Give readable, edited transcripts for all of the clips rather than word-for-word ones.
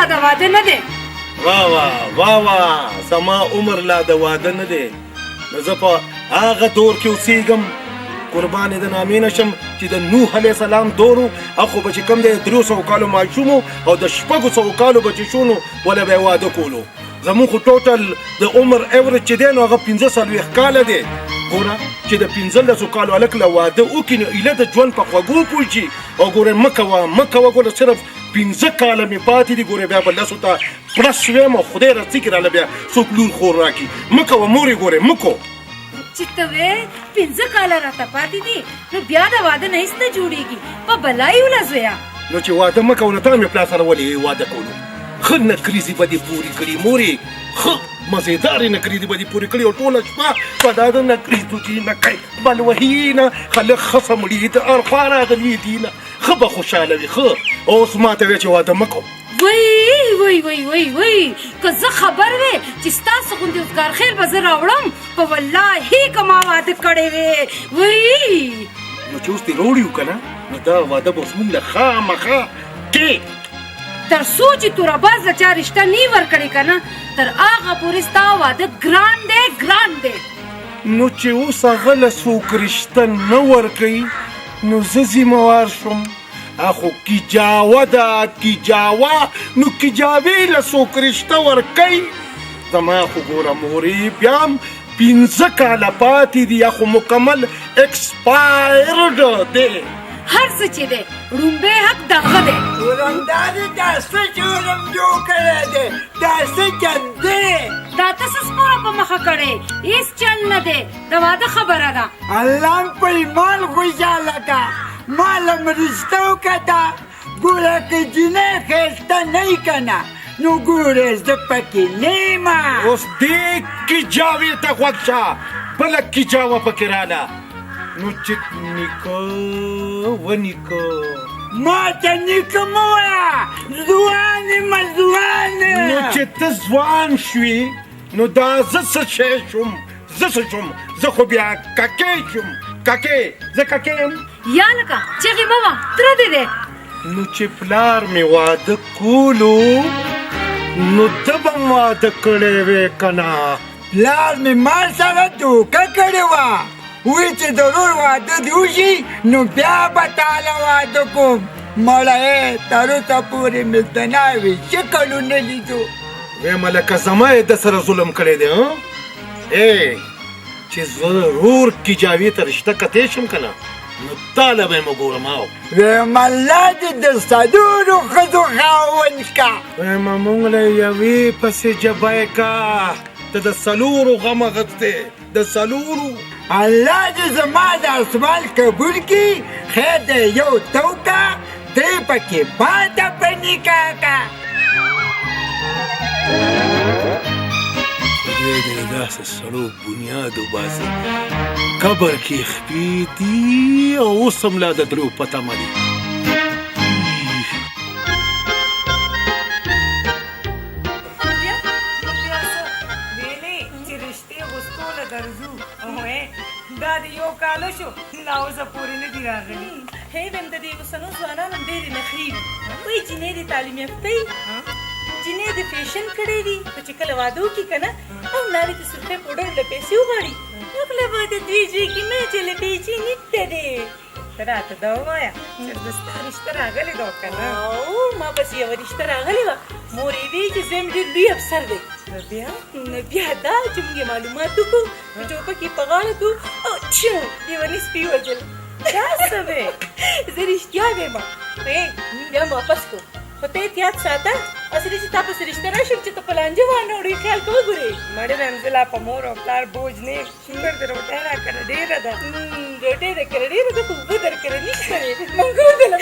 لا د واده نه دی. واه زما عمر لا د واده نه دی. نو زه په هغه دور کې اوسېږم قربان د نامې نشم چې د نوح علیه السلام دور و. هغه به چې کوم دی 300 کالو ماشوم او د 600 کالو به چې شونو وله به یې واده کولو. زموږ خو ټوټل د عمر ایوریج چې دی نو هغه 45 کاله دی. ګوره چې د 15 کالو هلک له واده وکړي نو ایله د ژوند په خوږو پوه شي. او ګوره مه کوه ګوره صرف 15 کاله مې پاتې دي. ګوره بیا به لسو ته پړس شویم او خدای راځي کې راله بیا څوک لور خور راکړي. مه کوه مورې ګورې مه کوه چې ته وې 15 کاله راته پاتې دي نو بیا د واده نه هېڅ نه جوړېږي. په بلای وله زویه نو چې واده مه کوه نو تا مې پلار سره ولې واده کولو. ښه نکریزې به دې پورې کړي مورې. ښه مزېدارې نکریزې به دې پورې کړي او ټوله شپه په دا د نکریزو جینکۍ بلوهینه خلک ښه مړي د ارخوا راغلي دینه ښه به خوشحاله وي. ښه اوس ما ته وایه چې واده مه کوه. وای که زه خبر وې چې ستاسو غوندې اوزګارخیل به زه راوړم په والله که ما واده کړی وې. نو چې اوس دې راوړي و که نه نو دا واده به اوس مونږ له خامخا کې تر څو چې تورباز له چا رشته نی ورکړې که نه تر هغه پورې ستا واده ګران دی. نو چې اوس هغه له څوک رشته نه ورکوي نو زه ذمهوار شوم. اخو کیجاوه ده کیجاوه نو کیجاوې له څوک رشته ورکوي. زما خو ګوره مورې بیا هم 15 کاله پاتې دي یا خو مکمل ایکسپایرډ دی. هر څه چې دی ړومبی حق دغه دی. ورمدارې دا څه جرم جوړ کړی دی دا څه چل دی دا ته څه سپوره په مخه کړې هېڅ چل نه دی د واده خبره ده. الله په ایمان خوشحاله کا مالم رشته وکړه. ګوره که جینۍ ښایسته نه وي که نه نو ګوره زه پکې نه یم. اوس دې کیجاوې ته غوږ شه بله کیجاوه پکې راله. نو چې نیکه ونیکه ما ته نیکه مه وایه ځوان یم ځوان. نو چې ته ځوان شوې نو دا زه څه شی شوم زه خو بیا ککې شوم زه ککې یم. یا لکه چغې مه وه تره دې دی. نو چې پلار مې واده کولو نو ته به م واده کړی وې که نه. پلار مې ما سره دوکه کړې وه وی چې ضرور واده دې وشي نو بیا به تاله واده کوم. مړی تر اوسه پورې مې دناوې شکل نه لیدو. ویم لکه زما یې د سره ظلم کړی دی. چې ضرور کیجاوې ته رشته کتی شم که نه نو تاله به یې م ګورم. ویم الله دې د څلورو ښځو خاوند کا. ویم مونږ له یوې پسې جبی کا ته د 4 غم اخیستی د 4. الله دې زما د اسمان قبول کړي. خیر دی یو ته وکړه درې پکې باده په نکاح کا. خدای دې له داسې سړو بنیاد وباسي قبر کې خپې دي او اوس هم لا د درو په تمه دي. دا د یو کاله شو لا اوسه پورې نه دي راغلي. هی ویم د دې اوسنو ځوانانو ډېرې نخرې دي. وایي جینۍ دې تعلیم یافته وي جینۍ دې فیشن کړی دي خو چې کله واده وکړي که نه او نارې ته سرخۍ پوډر له پیسې وغواړي نو به د دوی زوی کې مه چله پیچې نیته دی. ته راته دا ووایه چې د ستا رشته راغلې ده که نه. او ما پسې یوه رشته راغلې وه مور یې ویل چې زوی مې ډېر لوی افسر دی. نو بیا دا چې موږ یې معلومات وکړو په ټوپک یې په غاړه کړو او لیوني سپي وژل. دا څه دی زه رښتیا ویم. موږ بیا واپس کړو خو ته احتیاط ساته اصلي چې تا پسې رشته راشم چې ته په لانجه باندې وړې خیال کوه ګورې. مړې ویم زه لا په مور او پلار بوج نه یم. شونګر د روټۍ راکړه ډېره ده. روټۍ درکړه ډېره ده خو اوبه درکړه نشته دی. منګول دلم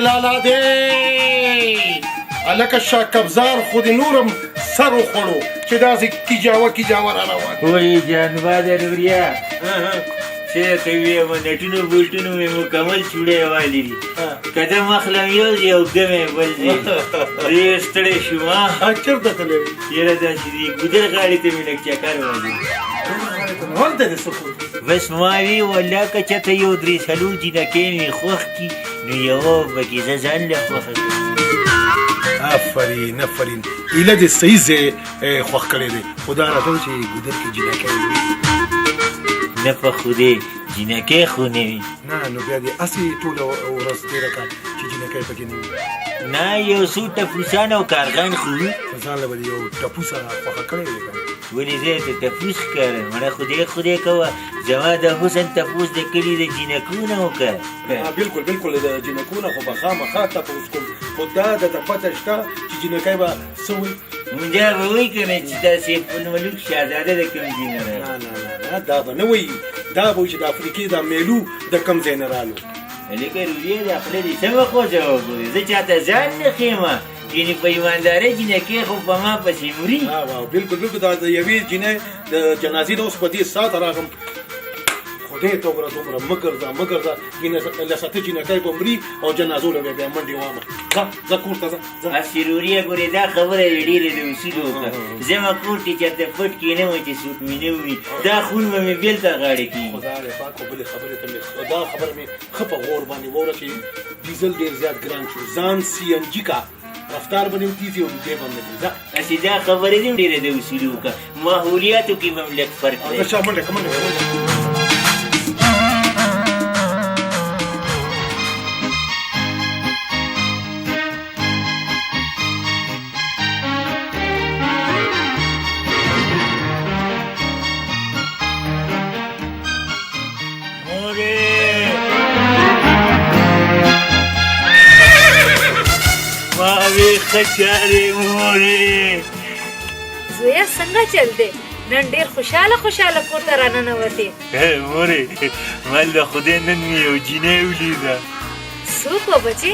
لالا دی الکه شاه کبزار خو دې نورم سر وخوړو چې داسې کیجاوه را روان. وای جانباز روریا چېرته ویې نټونو بولټونو مې مکمل چوړې والي دي قدم اخلم یو دم یې بل ځای ډېر ستړی شوم. چېرته تللی وې؟ یاره داسې دي ګودر غاړې ته مې لږ چکر والي. هلته دې څه کوي؟ بس ما وی والله که چېرته یو درې څلور جینکۍ مې خوښ کړي نو یوه پکې زه ځان له خوښه کړم. آفرین ایله دې صحیح ځای خوښ کړی دی. خو دا راته چې ګودر کې جینکۍ وي نه په خودی جینکۍ خو نه وي. نه نو بیا دې هسې ټوله ورځ تېره کړه چې جینکۍ پکې نه وي. نه یو څو ټپوسان او کارغان خو وي. ځان له به دې یو ټپو سره خوښه کړی دی که نه؟ ولې زه یې ته تپوس ښکارم مړه خدای کوه زما د حسن تپوس د کلي د جینکو نه وکړه. بالکل د جینکو نه خو به خامخا تپوس کوم. خو دا درته پته شته چې جینکۍ به څه وایي؟ مونجا به وایي که نه چې دا سیف الملوک شهزاده د کوم ځای نه راغلی. نه دا به نه وایي. دا به وایي چې د افریقې دا میلو د کوم ځای نه رالو. هلکه روریې دا خله دې سمه خوځه وګورې زه چاته ځان نه ښیمه یعنې په ایماندارۍ جینکۍ خو په ما پسې مري. بالکل دا د یوې جینۍ د جنازې نه اوس په دې ساعته راغلم. خدای ته وګوره دومره مه ګرځه لسته جینکۍ به مري او جنازو له بیا منډې وامه. ځه کور ته ځه. هسې روریې ګورې دا خبره یې ډېرې د اصولو وکړه. زما کور کې چېرته پټ کښېنم چې څوک مې نه ووي دا خون به مې بېلته غاړې کېږي. خدای پاک خو بلې خبرې ته مې دا خبره مې ښه په غور باندې واوره چې ډیزل ډېر زیات ګران شو. ځان CNG کا رفتار به دې تیزې او دې باندې ځه. هسې دا خبرې دې ډېرې د اصولو وکړه. ماحولیاتو کې به م لږ فرق دی. منډه خچارې مورې زویا څنګه چل دی؟ نن ډېر خوشحاله کور ته راننوتې. مورې ما له خدای نن مې یو جینۍ ولیده. څوک وه بچې؟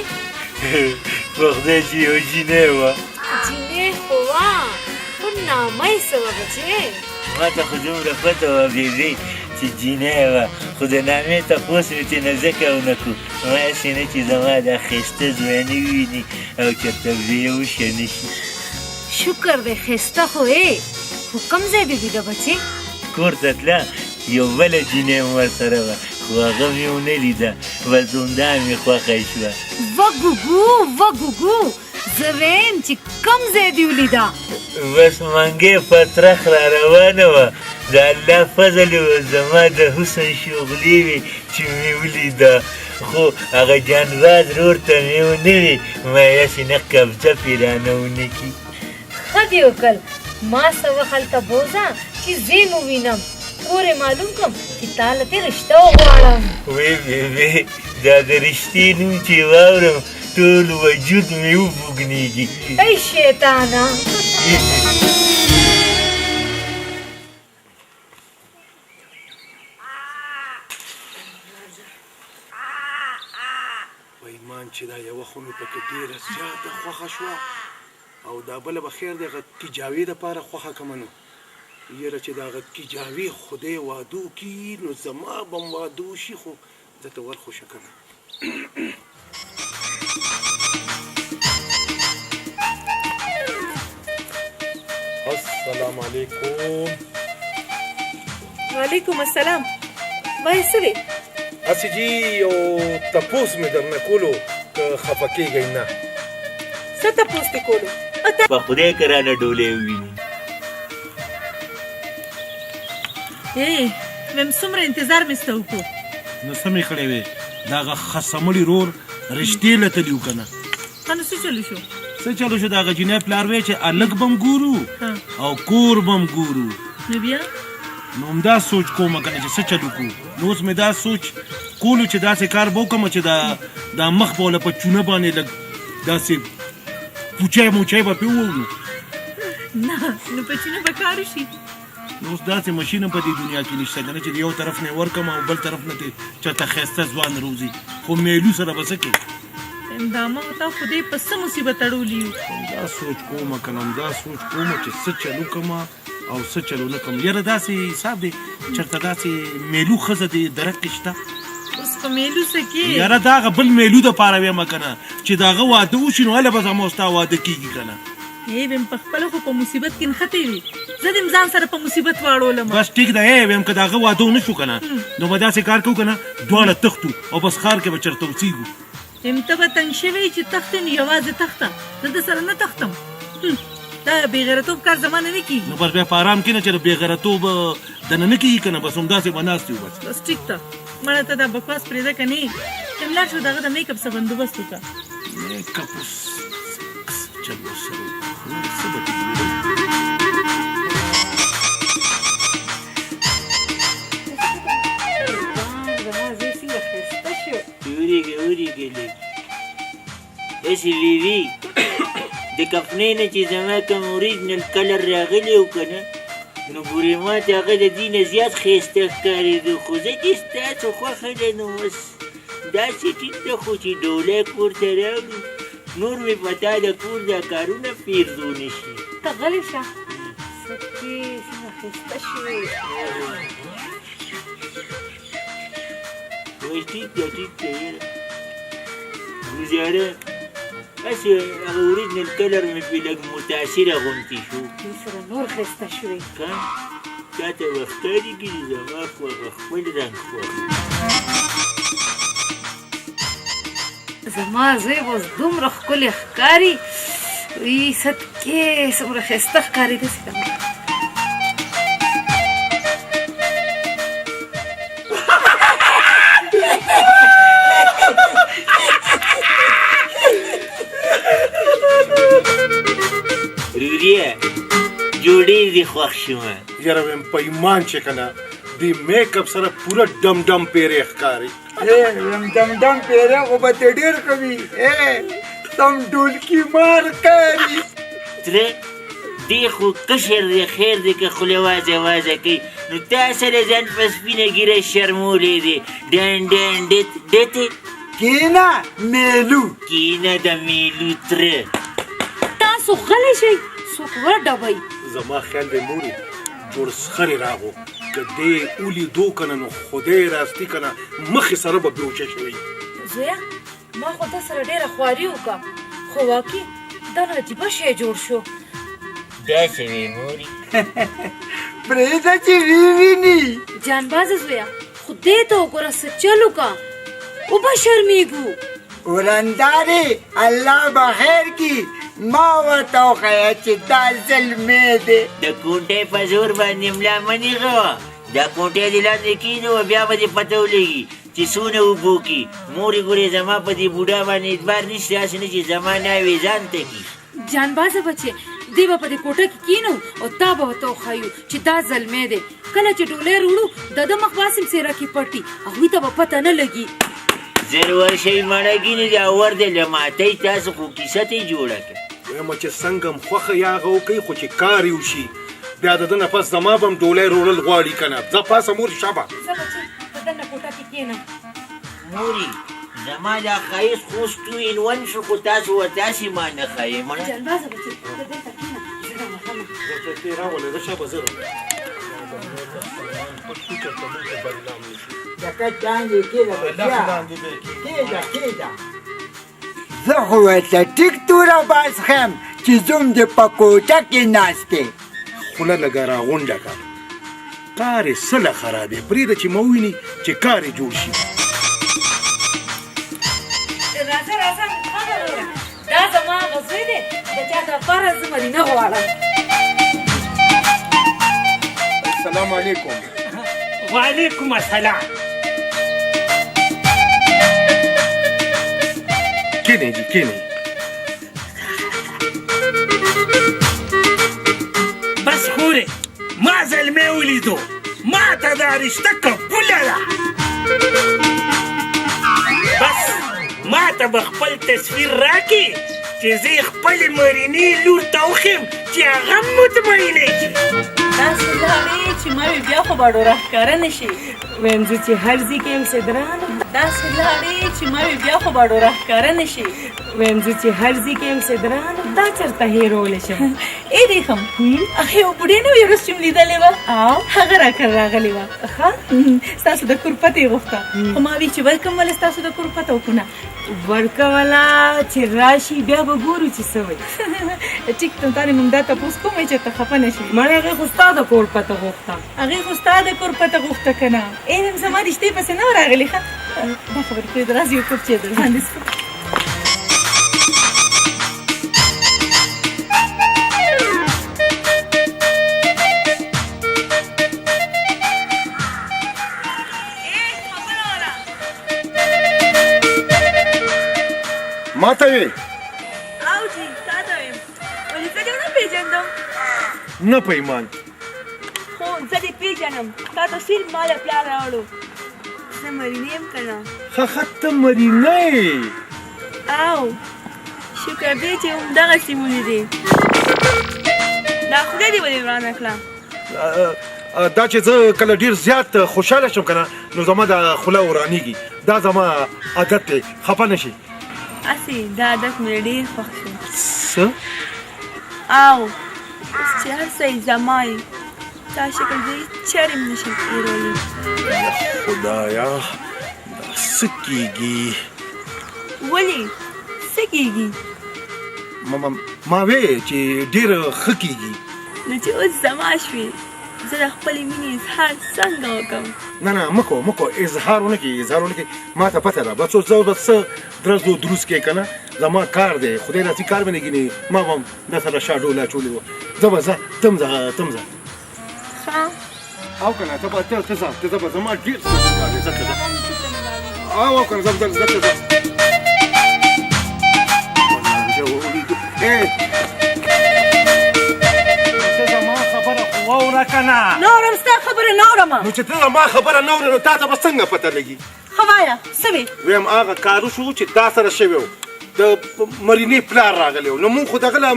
په خدای چې یو جینۍ وه. جینۍ خو وه خو نامه یې څه وه بچې؟ ما ته خو دومره پته وه بېبې چې جینۍ وه خو د نامې تپوس مې ترېنه ځکه ونه کړو. ما هسې نه چې زما دا ښایسته ځواني وویني او چېرته بې هوشه نه شي. شکر دی ښایسته خو یې خو کوم ځای دې لیده بچې؟ کور ته تله یو بله جینۍ هم ورسره وه خو هغه مې ونه لیده بس همدا مې خوښه شوه. وه ګوګو زه ویم چې کوم ځای دې ولیده؟ بس منګۍ پترخ را روانه وه د الله فضل و زما د حسن شغلې وې چې مې ولیده خو هغه جانباز رور ته مې ونه وي ما هسې نه قبضه پرې رانه ونه کړي. ښه دې وکړ. ما څه وخت هلته بوځه چې زه یې ووینم کور یې معلوم کړم چې تا له تې رشته وغواړم. وی بېبې دا د رشتې نوم چې واورم ټول وجود مې وبوږنېږي. ای شیطانه ایمان چې دا یوه خو مې پکې ډېره زیاته خوښه شوه او دا بله به خیر دی هغه کیجاوې دپاره خوښه کړمه نو یاره چې د هغه کیجاوې خدای واده وکړي نو زما به هم واده وشي خو زه ته ورخوشه کړم. السلام علیکم. وعلیکم السلام. وایي څه دی؟ هسې جي یو تپوس مې درنه کولو که خفه کېږئ نه. څه تپوس دې کولو؟ په خدای که رانه ډولۍ وویني. ویم څومره انتظار مې سته وکړو. نو څه مې کړی وې د هغه خسمړي رور رشتې له تلي و که نه؟ نو څه چلو شو؟ څه چلو شو د هغه جینۍ پلار وی چې هلک به م ګورو او کور به م ګورو. نو بیا نو همدا سوچ کومه که نه چې څه چلو کړو. نو اوس مې دا سوچ کولو چې داسې کار به وکړم چې دا مخ به وله په چونه باندې لږ داسې پوچی موچی به پرې ووړو. نه نو په چونه به کار وشي. نو اوس داسې مشین هم په دې دنیا کې نشته که نه چې د یو طرف نه یې ورکړم او بل طرف نه ترې چېرته ښایسته ځوان روزي خو میلو سره به څه کوې؟ دا ما تا خدای په څه مصیبت اړولي یو دا سوچ کوم کنه دا سوچ کوم چې څه چلو کما او څه چلو نه کوم یاره داسې حساب دی چرته داسې میلو ښځه دی درک کې شته اوس په میلو څه کې یاره دا هغه بل میلو دپاره ویمه که نه چې د هغه واده وشي نو هله به زما ستا واده کېږي که نه ویم په خپله خو په مصیبت کې نښتې وي زه دې ځان سره په مصیبت واړولم بس ټیک ده ویم که د هغه واده ونه شو که نه نو به داسې کار کوو که نه دواړه تښتو او بس ښار کې به چېرته اوسېږو یم ته به تنګ شوی چې تښتې نو یوازې تښته زه د سره نه تښتم دا بېغیرتوب کار زما نه کېږي نو بس بیا په ارام کښېنه چې د بېغیرتوب دنه نه کېږي که نه بس همداسې به ناست یو بس ټیک ده مړه ته دا بکواس پرېږده که نه چې ملاړ شو د هغه د میک اپ څه بندوبست وکړه میک اپ چل ورسره وکړو څه به وریږه لږ داسې ویوي د کفنۍ نه چې زما کوم اوریجنل کلر راغلی و که نه نو ګورې ما ته هغه د دې نه زیات ښایسته ښکارېده خو زه چې ستاسو خوښه ده نو اوس داسې ټیک ده خو چې ډولۍ کور ته راوړو نور مې په تا د کور دا کارونه پېرزو نه شي ته غلی شه سکې څنګه ښایسته شوې وایي ټیک ده یاره ګوزاره هسې هغه اوریجنل کلر مې پرې لږ متاثره غوندې شو دې سره نور ښایسته شوې که تا ته به ښکارېږي چې زما خو هغه خپل رنګ خوښ زما زوی اوس دومره ښکلی ښکاري وی صدقې څومره ښایسته ښکاري داسې که روریه جوړې دې خوښ شومه یاره ویم په ایمان چې که نه دې میک اپ سره پوره ډم ډم پیرې ښکاري دم دم پیره خو به ته ډېر کوي تم ډولکي مار ښکاري تره دې خو کشر دی خیر دی که خوله وازه وازه کوي نو تا سره ځان په سپینه ګیره شرمولی دی ډن ډن ډتې کینا میلو کینه د میلو تره تاسو غلی شئ څوک وډبئ زما خیال دی مورې جوړ سخرې راغو که دې ولیدو که نه نو خدای راستي که نه مخې سره به بروچه شوي زویه ما خو تا سره ډېره خواري وکړه خو واقع دا نو عجیبه شی جوړ شو داسې وې مورې پرېږده چې وویني جانبازه زویه خو دې ته وګوره څه چل وکړه وبه شرمېږو ورندارې الله به خیر کي ما ورته وښیه چې دا ظلمې دی د کوټې په زور باندې ملا مه نیغوه دا کوټې دې لاندې کېنوه بیا به دې پته ولګي چې څونه اوبه وکړي مورې ګورې زما په دې بوډا باندې اعتبار نشته هسې نه چې زما ناوې ځان ته کي جانبازه بچې دی به په دې کوټه کې کینو او تا به ورته وښایو چې دا زلمی دی کله چې ډولۍ وروړو د ده مخ باسم څېره کې پټي هغوی ته به پته نه لګي زر ورشئ مړګي نه دا ور دی له ماتۍ تاسو خو کیسه ته یې جوړه کړه وایم چې څنګه م خوښه یې هغه وکوي خو چې کار یې وشي بیا د ده نه پس زما به م ډولۍ وروړل غواړي که نه ځه پاسه مور شابه زه بچې په دننه کوټه کې کینم مورې زما دا ښایست خو اوس 2 in 1 شو خو تاسو ورته هسې ما نه ښایې مړه جانبازه بچې ته دلته کینه زه دا مخمه دې راولې زه شابه زه لکه چاندې کېده بچیا کېده زه خو ورته ټیک توره باز ښیم چې زوم دې په کوټه کې ناست دی خوله لږه راغونډه کړه کار یې سله خرابې پرېږده چې مه وویني چې کار یې جوړ شي راځه راځه دا زما هغه زوی دی د چا دپاره زه مدینه غواړم السلام علیکم وعلیکم السلام کینئ جي کینئ بس خورې ما زلمی ولیدو ما ته دا رشته قبوله ده بس ما ته به خپل تصویر راکړي چې زه یې خپلې مورینې لور ته وښیم چې هغه هم مطمئنه کړي داسې لاړې چې ما وی بیا خو به ډوره ښکاره نه شي ویم زه چې هر ځای کې یم صدرانه داسې لاړې چې ما وی بیا خو به ډوره ښکاره نه شي ویم زه چې هر ځای کې یم صدرانه دا چېرته هېرولی شم ای دی خم هغې یو بوډۍ نه وې وروست چې م لیدلې وه هغه راکړه راغلې وه ښه ستاسو د کور پته یې غوښته خو ما وی چې ورکړم ولې ستاسو د کور پته وکړو نه ورکوله چې راشي بیا به ګورو چې څه وایي ټیک ته تانې مونږ دا تپوس کوم چې ته خفه نه شي مړی هغې خو ستا د کور پته غوښته هغې خو ستا د کور پته غوښته که نه ای نن زما رښتې پسې نه وه راغلې ښه دا خبرې پرېږده راځه یو کپ چای در باندې څښو ما ته وې او جی تا ته ویم ولې زه دې ونه پېژندم نه په ایمان خو زه دې پېژنم تا ته صرف ما د پلار راوړو زه مرینه یم که نه ښه ته مرینه یې او شکر دی چې همدغسې مو لیدې دا خوله دې ولې ورانه کړه دا چې زه کله ډېر زیات خوشحاله شم که نه نو زما د خوله ورانېږي دا زما عادت دی خفه نه شي هسې دا عادت مې ډېر خوښ شو څه او چې هر څه یې زما یې دا شکل زه چېرې م نشم هېرولی خدایا دا څه کېږي ولې څه کېږي ما وې چې ډېر ښه کېږي نو چې اوس زما شوې زه د خپلې مینې اظهار څنګه وکړم نه نه مکو اظهار ونه کړي اظهار ونه کړي ما ته پته ده بس اوس زه بس څه درز و دروس کې که نه زما کار دی خدای داسې کار مې نه ګینې ما به هم در سره شا ډوله اچولې وه زه به ځه ته هم ځه ښه او که نه ته به زما ډېر څه کار دی ځه ته ځه او که نه ځه ته ځه واوره که نه نه اورم ستا خبره نه اورمه نو چې ته زما خبره نه اورې نو تا ته به څنګه پته لګي ښه وایه څه وې ویم هغه کارو شو چې تا سره شوی و د مرینې پلار راغلی و نو مونږ خو دغه له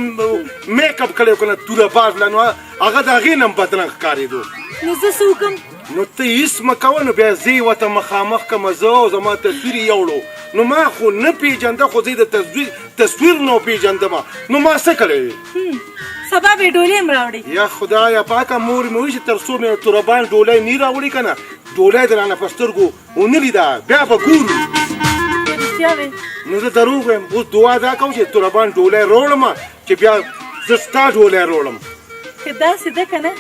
میک اپ کړی و که نه توره باز له نو هغه د هغې نه هم بدرنګ ښکارېدو نو زه څه وکړم نو ته هېڅ مه کوه نو بیا زه یې ورته مخامخ کړمه زه او زما تصویر یې یوړو نو ما خو نه پېژنده خو زه یې د تصویر نه پېژندمه نو ما څه کړی وې سبا به ډولۍ هم راوړې یا خدایا پاکه مور مې وایي چې تر څو مې توربان ډولۍ نه راوړي که نه ډولۍ د رانه په سترګو ونه لیده بیا به ګورو رښتیا وې نو زه دروغ وایم اوس دعا دا کوم چې توربان ډولۍ راوړم چې بیا زه ستا ډولۍ راوړم که داسې ده که نه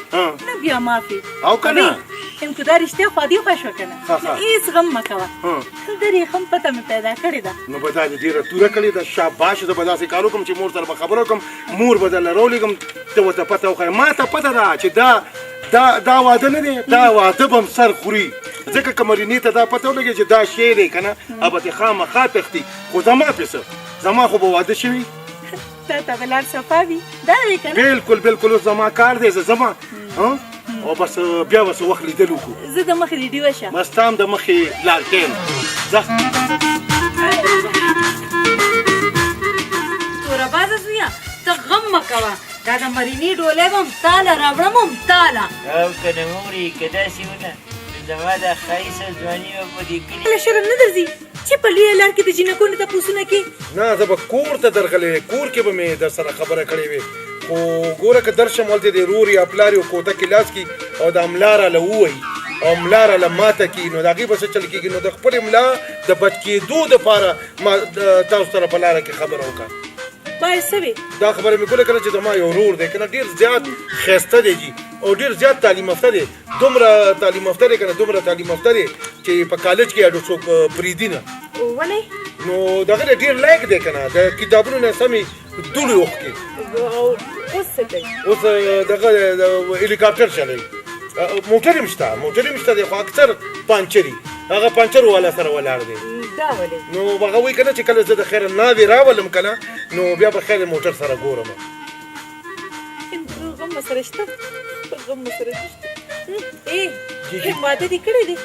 نه بیا معافي او که نه یم که دا رښتیا خوا دې خوښ وه که نه هېڅ غم مه کوه د ریښم پته مې پیدا کړې ده نو به دا دې ډېره توره کړې ده شاباش زه به داسې کار وکړم چې مور سره به خبره وکړم مور به درله راولېږم ته ورته پته وښیه ما ته پته ده چې دا واده نه دی دا واده به هم سر خوري ځکه که مرینې ته دا پته ولګي چې دا شی دی که نه به دې خامخا تښتي خو زما پسې زما خو به واده شوي تا ته به لار صفا وي دا دی که نه بلکل اوس زما کار دی زه ځمه او بس بیا به څه وخت لیدل وکړو زه د مخې دې ډیوه شه بس تا هم د مخې لالټین ځه توره بازه زویه ته غم مه کوه دا د مرینې ډولۍ به هم تاله راوړم هم تاله او که نه مورې که داسې ونه زما دا ښایسته ځواني به په دې کلي له شرم نه درځي چې په لویه لار کې د جینکو نه تپوسونه کې نه زه به کور ته درغلی کور کې به مې در سره خبره کړې وې خو ګوره که درشم هلته د رور یا پلار یو کوټه کې لاس کي او د ملا راله ووایي او ملا راله ماته کي نو د هغې به څه چل کېږي نو د خپلې ملا د بچ کېدو دپاره ما تاسو سره په لاره کې خبره وکړه باید څه وې دا خبره مې کوله کله چې زما یو ورور دی که نه ډېر زیات ښایسته دی جي او ډېر زیات تعلیم یافته دی دومره تعلیم یافته دی که نه دومره تعلیم یافته دی چې په کالج کې اډو څوک پرېږدي نه ولې نو دغه ډېر لایق دی که نه د کتابونو نه سمې دوړې اوښکې اوس څه کوي اوس دغه هلیکاپټر چلوي موټر هم شته دی خو اکثر پانچري هغه پانچر والا سره ولاړ دی دا ولې نو هغه وایي که نه چې کله زه د خیره ناوې راولم که نه نو بیا به خیر موټر سره ګورم غم به سره شته غم به سره شته واده دې کړی دی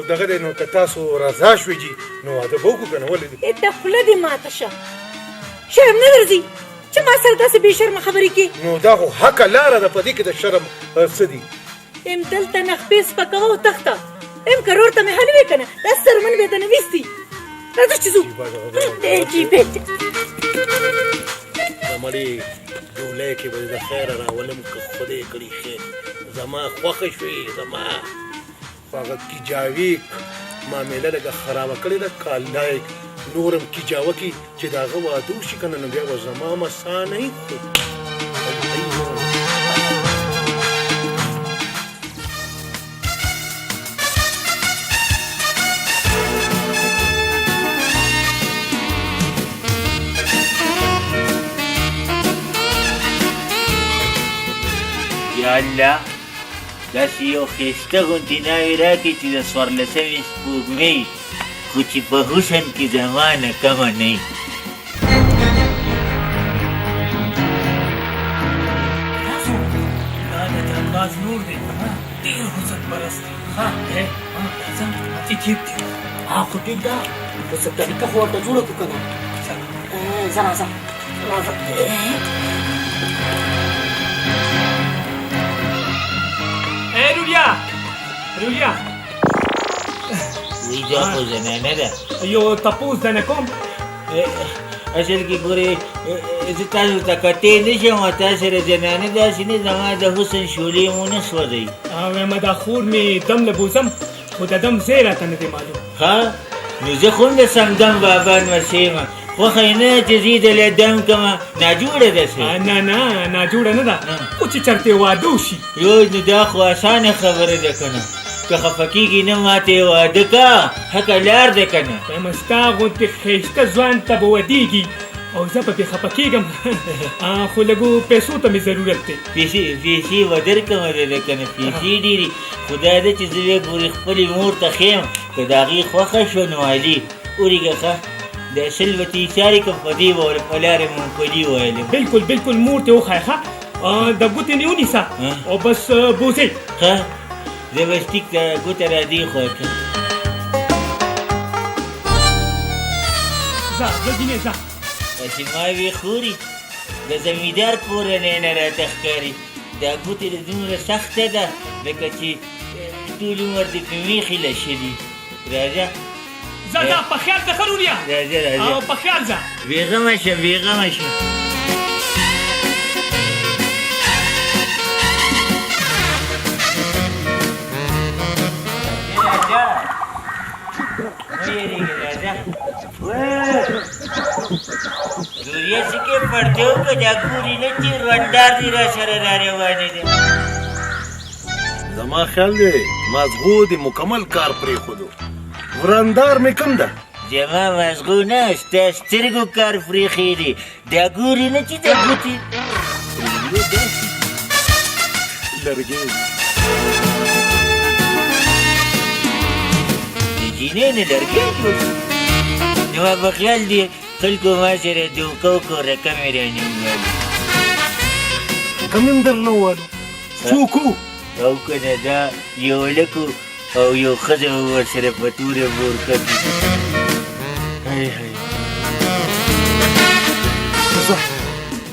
دغه دی نو که تاسو رضا شوې جي نو واده به وکړو که نه ولې دی ته خوله دې ماته شه شرم نه درځي چې ما سره داسې بې شرمه خبرې کې نو دا خو حقه لاره ده په دې کې د شرم څه دي ام دلته نخپې سپکوه او تخته ام کرور ته مې حلوې که نه دا سرمن مې ته نه ویستي راځه چې ځو زمړې ډولۍ کې به د خیره راولم که خدای کړي خیر زما خوښه شوې زما هغه کیجاوي معامله لږه خرابه کړې ده کالای نورم کیجاوه کې چې د هغه واده وشي که نه نو بیا به زما مسا نه وي یا الله داسې یو ښایسته غوندې ناوې راکړې چې د څوارلسمې سپوږمۍ خو چې په حسن کې زما نه کمه نه وي دا د جانباز نور دی ډېر حسن پرست دی راځه چې ټیک دی خو ټیک ده اوس طریقه خو ورته جوړه کړو که نه ځه راځه رولیا وایي دا خو زنانه ده یو تپوس درنه کوم اصل کې ګورې زه تاسو ته کتې نه شم او تا سره زنانه داسې نه زما د حسن شولې مو نه سوځوي وایم دا خور مې دم له بوزم خو د دم ځای راته نه دی معلوم ښه نو زه خو هم د سمدم بابا نمسۍ یم خوښه یې نه چې زه یې دله دم کړمه ناجوړه ده څه نه ناجوړه نه ده خو چې چېرته واده وشي یو نو دا خو اسانه خبره ده که نه که خفه کېږي نه ماته یې واده که حقه لار ده که نه وایم ستا غوندې ښایسته ځوان ته به ودېږي او زه په پې خفه کېږم خو لږو پیسو ته مې ضرورت دی پیسې به درکړمه ده که نه پیسې ډېرې خو دا ده چې زه بیا ګورې خپلې مور ته ښیم که د هغې خوښه شوه نو علي اورېږه ښه د اصل به ته ایسارې کړم په دې به ورته په لارې مونګفلي ویلم بالکل مور ته وښایه ښه د ګوتې مې ونیسه او بس بوځئ ښه زه به سټیک ته ګوته را دې خوا کړم ځه جینۍ ځه چې ما وې خوري د زمیندار کورنۍ نه راته ښکاري دا ګوتې د دومره سخته ده لکه چې ټول عمر دې په میخې لشلي راځه ځه په خیال ځه ښه رولیا راځه او په خیال ځه بېغمه شه دوریا سکه پړته وکړه دا ګوري نه چې رندار دې را سره را روانې ده زما خیال دی مازغو دې مکمل کار پرېښودو ورندار مې کوم ده زما مازغو نه ستا سترګو کار پرېښی دی دا ګوري نه چې دا ګوتې لرګی د جینۍ نه لرګی جوړ شو نو ما په خیال دی خلکو ما سره دوکه وکړو رقم یې رانه وویل کم یم درنه ووالو څوک و او که نه دا یو هلک او یو ښځه ورسره په توره بورکه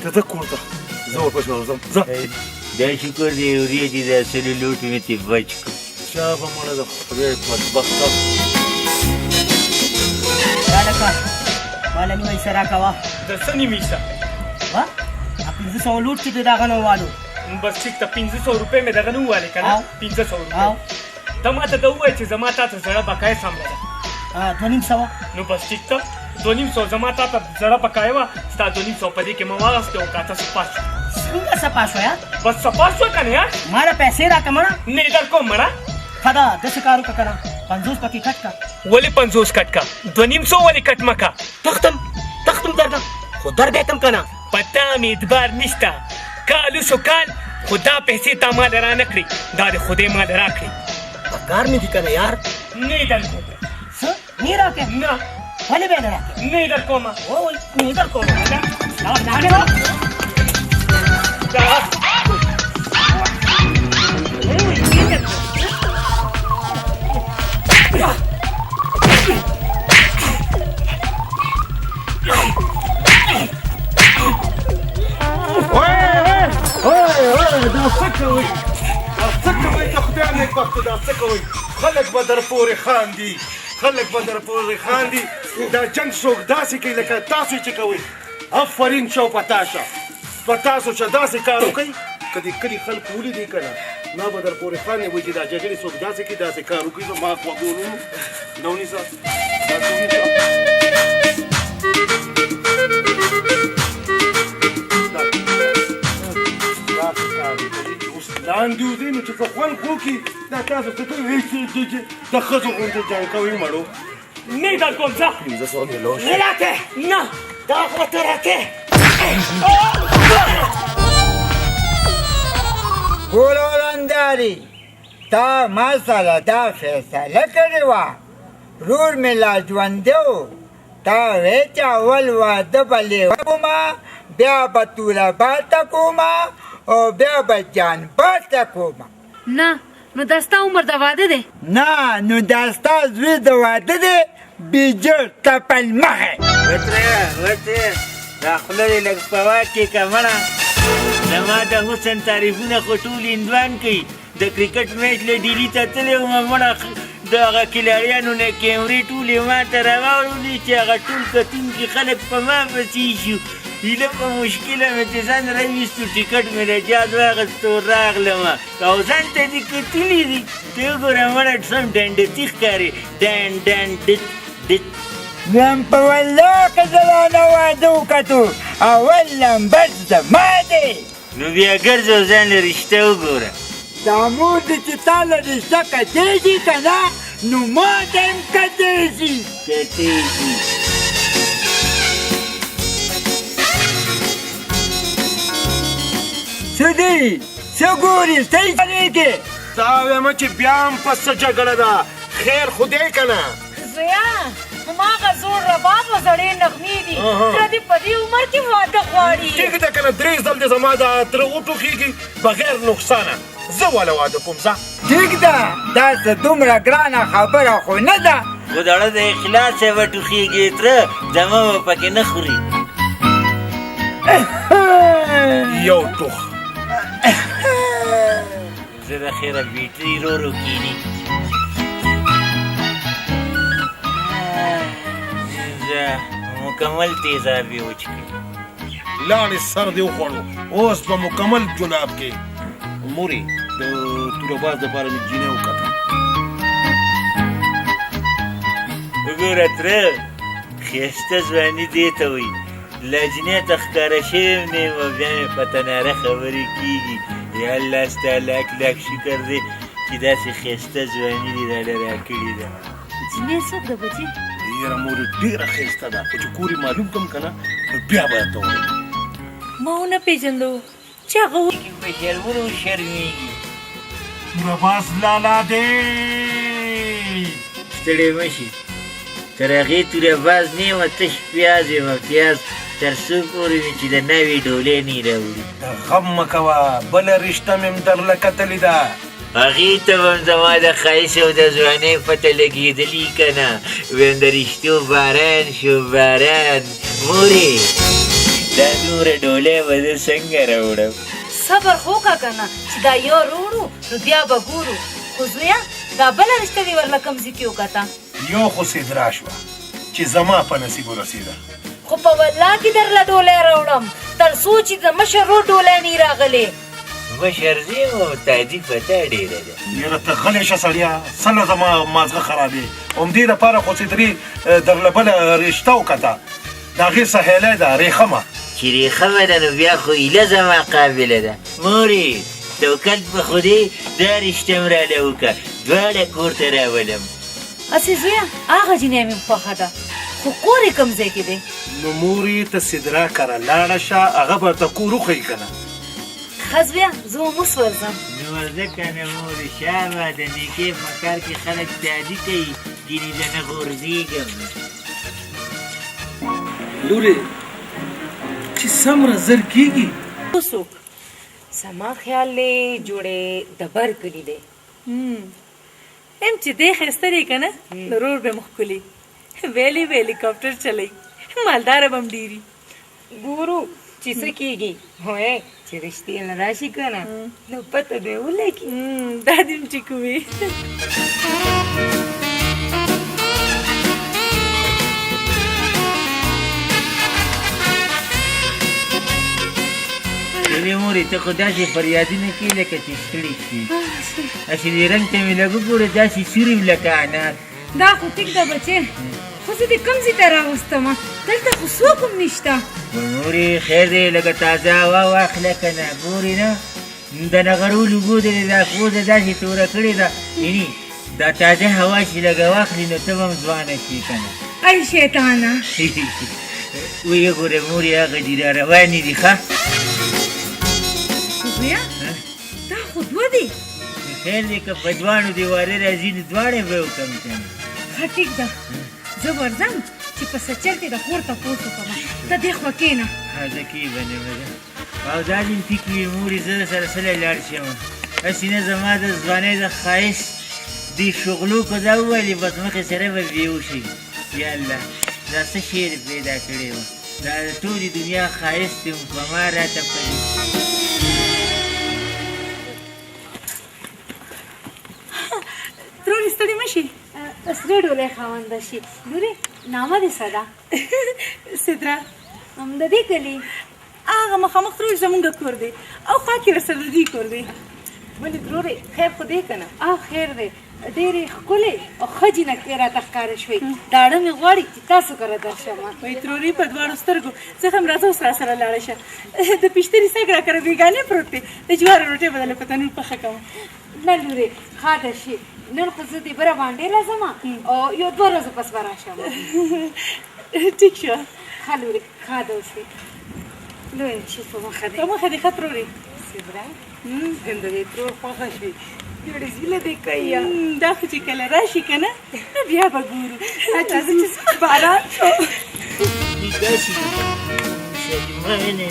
کې ته کور ته زه ورپسې ورځم ځه دا شکر دی وریځې د اصلو لوټ مې ترې بچ کړو چا به مړه د خدای بدبخته لکه ماله نیمه حصه راکوه د څه نیمه حصه 500 لوټ چې دغه نه والو بس ټیک ته 500 روپۍ مې دغه نه ووالې که نه 500 روپۍ ته ما ته ده ووایه چې زما تا ته زړه بقایه سمله ده 2500 نو بس ټیک ته 2500 زما تا ته زړه بقایه وه ستا 2500 په دې کې مې واغستې او کاته سپا شو څنګه سپا شو یار بس سپا شوه که نه یار ماله پیسې راکړه مړه نه یې در کوم مړه ښه ده داسې کار وکړه که نه 50 پکې کټ کا ولې 50 کټ کا 2500 ولې کټ مه کا تختم درنه خو در بیتم که نه په تا مې اعتبار نشته کال وشو کال خو دا پیسې تا ما له رانه کړې دا د خدای ما له راکړې په کار مې دي که نه یار نه یې در کوم څه نه راکړې نه ولې به نه راکړې نه یې در کومه نه در کوم کوئ دا څه کوئ د خدای نیکبختو دا څه کوئ خلک به در پورې خاندي خلک به در پورې خاندي دا جنګ څوک داسې کوي لکه تاسو چې کوئ آفرین شو په تاسو په تاسو چې داسې کار وکئ که د کلي خلک ولیدي که نه ما به در پورې خاندي وایي چې دا جګړې څوک داسې کوي داسې کار وکړي زما غوږونو نه ونیسه داسې ونیسه لاندې وځئ نو چې څه خوند وکړي دا تاسو څه کوئ د ښځو غوندې جنګ کوئ مړو نه در کوم ځه 1500 میلوش نه راکې نه دا خو ته راکې ګلولنداري تا ما سره دا فیصله کړې وه رور مې لا ژوندی و تا وې چې اول واده به لیوه کومه بیا به توره باته کومه او بیا به جان باته کومه نه نو دا ستا عمر د واده دی نه نو دا ستا زوی د واده دی بیجر تپل مخې وتره دا خوله دې لږ په واچې که مړه زما د حسن تعریفونه خو ټول هندوان کوي د کرکټ میچ له ډیلي ته تللی وم مړه د هغه کلاړیانو نه کیمرې ټولې ما ته راواړولې چې هغه ټول کتونکي خلک په ما پسې شو هیله په مشکله مې چې ځان راویستو ټکټ مې له جاد واخیستو راغلم او ځان ته دې کتلي دي ته وګوره مړه سم ډنډتي ښکارې ډن ډن ډت ډت نن په والله که زلانه واده وکتو اول نمبر زما دی نو بیا ګرځه ځان له رشته وګوره دا مور دې چې تا له رشته کتېږي که نه نو ما ته هم کتېږي کتېږي څه دی څه ګورې څه یې تا وایم چې بیا هم په څه جګړه ده خیر خو دی که نه زویا هماغه زوړ رباب او زړې نغمې دي تره دې په دې عمر کې واده غواړي ټیک ده که نه درې ځل دې زما دا تره وټوخېږي بغیر نقصانه زه والا واده کوم ځه ټیک ده دا څه دومره ګرانه خبره خو نه ده خو دړه د اخلاصه وټوخېږي تره دمه به پکې نه خوري یو ټوخ زه د خیره بیټري رورو کیني مکمل تیزاب یې وچکړي لاړې سر دې وخوړو اوس په مکمل جلاب کې مورې د توروباز دپاره مې جینۍ وکته وګوره تره ښایسته ځواني دې ته وایي لجنې ته ښکاره شوی یم نه یم او بیا مې په تناره خبرې کېږي یا الله ستا لاک لاک شکر دی چې داسې ښایسته ځواني دې راله راکړې ده جینۍ څوک ده بچي یاره مورې ډېره ښایسته ده خو چې کور یې معلوم کړم که نه نو بیا به درته ووایم ما ونه پېژندو چې هغه په شرمونو شرمېږي توروباز لالا دی ستړی مه شي تر هغې توروباز نه یم تش پیاز یم پیاز تر څو پورې مې چې د نوې ډولۍ نه راوړي غم مه کوه بله رشته مې هم درله کتلې ده هغې ته به هم زما د ښایست او د ځوانۍ پته لګېدلي که نه ویم د رشتو باران شو باران مورې دا نوره ډولۍ به زه څنګه راوړم صبر خو وکړه که نه چې دا یو روړو نو بیا به ګورو خو زویه دا بله رشته دې ورله کوم ځای کې وکته یو خو سدرا شوه چې زما په نصیب ورسېده خو په والله کې درله ډولۍ راوړم تر څو چې د مشر ورور ډولۍ نه راغلې مشر زه یم او تادي په تا ډېره ده یاره ته غلی شه سړیه څله زما مازغه خرابې همدې دپاره خو سدرې درله بله رشته وکته د هغې سهیلی ده ریخمه چې ریخمه ده نو بیا خو ایله زما قابله ده مورې توکل په خدای دا رشته م راله وکړه دواړه کور ته راولم هسې زویه هغه جینۍ مې خوښه ده خو کور یې کوم ځای کې دی نو مورې ته سدرا کره لاړه شه هغه به ورته کور وښیي که نه ښه زویه زه هم اوس ورځم نو ورځه که نه مورې شابه د نیکۍ په کار کې خلک تادي کوي ګینې زه نه غورځېږم لورې چې څومره زر کېږي څوک زما خیال دی جوړې د بر کلي دی هم چې دی ښایسته دی که نه ضرور به مښکلي ویلی به هلیکاپټر چلی مالداره به هم ډېري ګورو چې چې څه کېږي وایي چې رښتې نه راشي که نه نو پته به یې ولګي دا دې م ټیک وې ویلې مورې ته خو داسې فریادونه کوې لکه چې ستړې شي هسې دې رنګ ته مې لږ وګوره داسې سور یم لکه انار دا خو ټیک ده بچې خو زه دې کوم ځای ته راوستمه دلته خو څوک هم نشته مورې خیر دی لږه تازه هوا واخله که نه ګورې نه د نغرو لوګو دې دا پوزه داسې توره کړې ده یعنې دا تازه هوا چې لږه واخلي نو ته به هم ځوانه شي که نه ای شیطانه ویې ګوره مورې هغه دي را روانې دي ښه زویا دا خو دوه دي خیر دی که په دواړو دې واره راځي نو دواړه به وکړم که نه ښه ټیک ده زه ورځم چې په څه چل کې د خور تپوس وکړم ته دې خوا کښېنه زه کې به نه وځم او دا دې ټیک وي مورې زه سره سلی لاړ شم هسې نه زما د ځوانۍ د ښایست دې شغلو که دا وویلې بس مخې سره به بېهوشي یا الله دا څه شعر پیدا کړی و دا د ټولې دنیا ښایست یم په ما راته پرې ترورې ستړې مه شي سرې ډولۍ خاونده شي لورې نامه دې څه ده سدره د دې کلي هغه مخامخ ترورې زمونږ کور دی او خوا کې رسره د دوی کور دی ولې ترورې خیر خو دی که نه او خیر دی ډېرې ښکلې او ښه جینکۍ راته ښکاره شوې ډاډه مې غواړي چې تاسو کره درشم وایي ترورې په دواړو سترګو زه هم راځه اوس راسره لاړه شه د پیشتري سګ راکره بېګانې پروت دی د جوارو روټۍ به درله په تنور پخه کوم نه لورې ښه شي نن خو زه دې بره باندې راځم او یو دوه ورځو پس به راشم ټیک شو ښه لورې ښه ده اوسې لویه شي په مخه دی په مخه دې ښه ترورې سدره د دې ترور خوښه شوي ډېرې زیله دې کوي دا خو چې کله راشي که نه نو بیا به ګورو اجازه چې باران شو داسې سلیمانه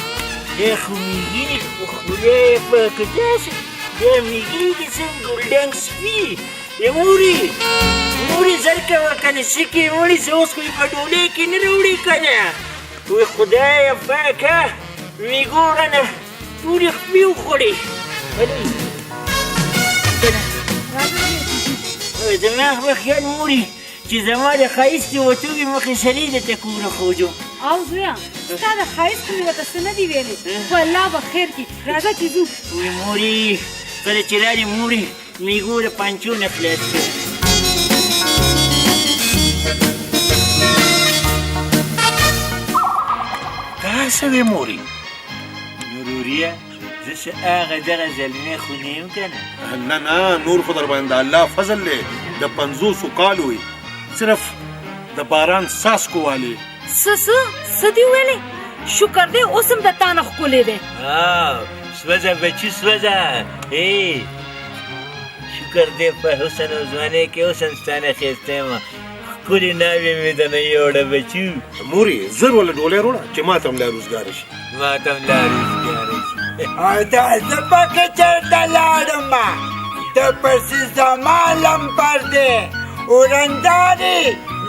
دا خو میږي خو خدای پاکه داسې دا میږي دې څنګه ګلډنګ سپي مورې زر کوه که نه څه کې مورې زه اوس خو یې په ډولۍ کې نه راوړې که نه وایي خدایه پاکه میږو رانه ټولې خپې وخوړې زما خو خیال مورې چې زما د ښایستې وتوبې مخې سرې درته کوره خوځو او زویا ستا د ښایست خو مې ورته څه نه دي ویلې خو الله به خیر کړي راځه چې ځو وی مورې کله چې رالې مورې میږو د پنچو نه خلاص کړې دا څه دی مورې نوروريه زه چې هغه دغه زلمی خو نه یم که نه نه نه نور خو در باندې الله فضل دی د 50 کالو وي صرف د باران څاڅکو والي څه دي ویلې شکر دی اوس هم د تا نه ښکلی دی سوځه بچي سوځه شکر دی په حسن او ځوانۍ کې اوس هم ستا نه ښایسته یم ښکلې ناوې مې د نه یوړه بچو مورې زر ولا ډولۍ وروړه چې ما ته هم لا روزګاره شي ما ته هم لا روزګاره شي او دا زه پکې چېرته لاړم ته پسې زما لمبر دی ورندارې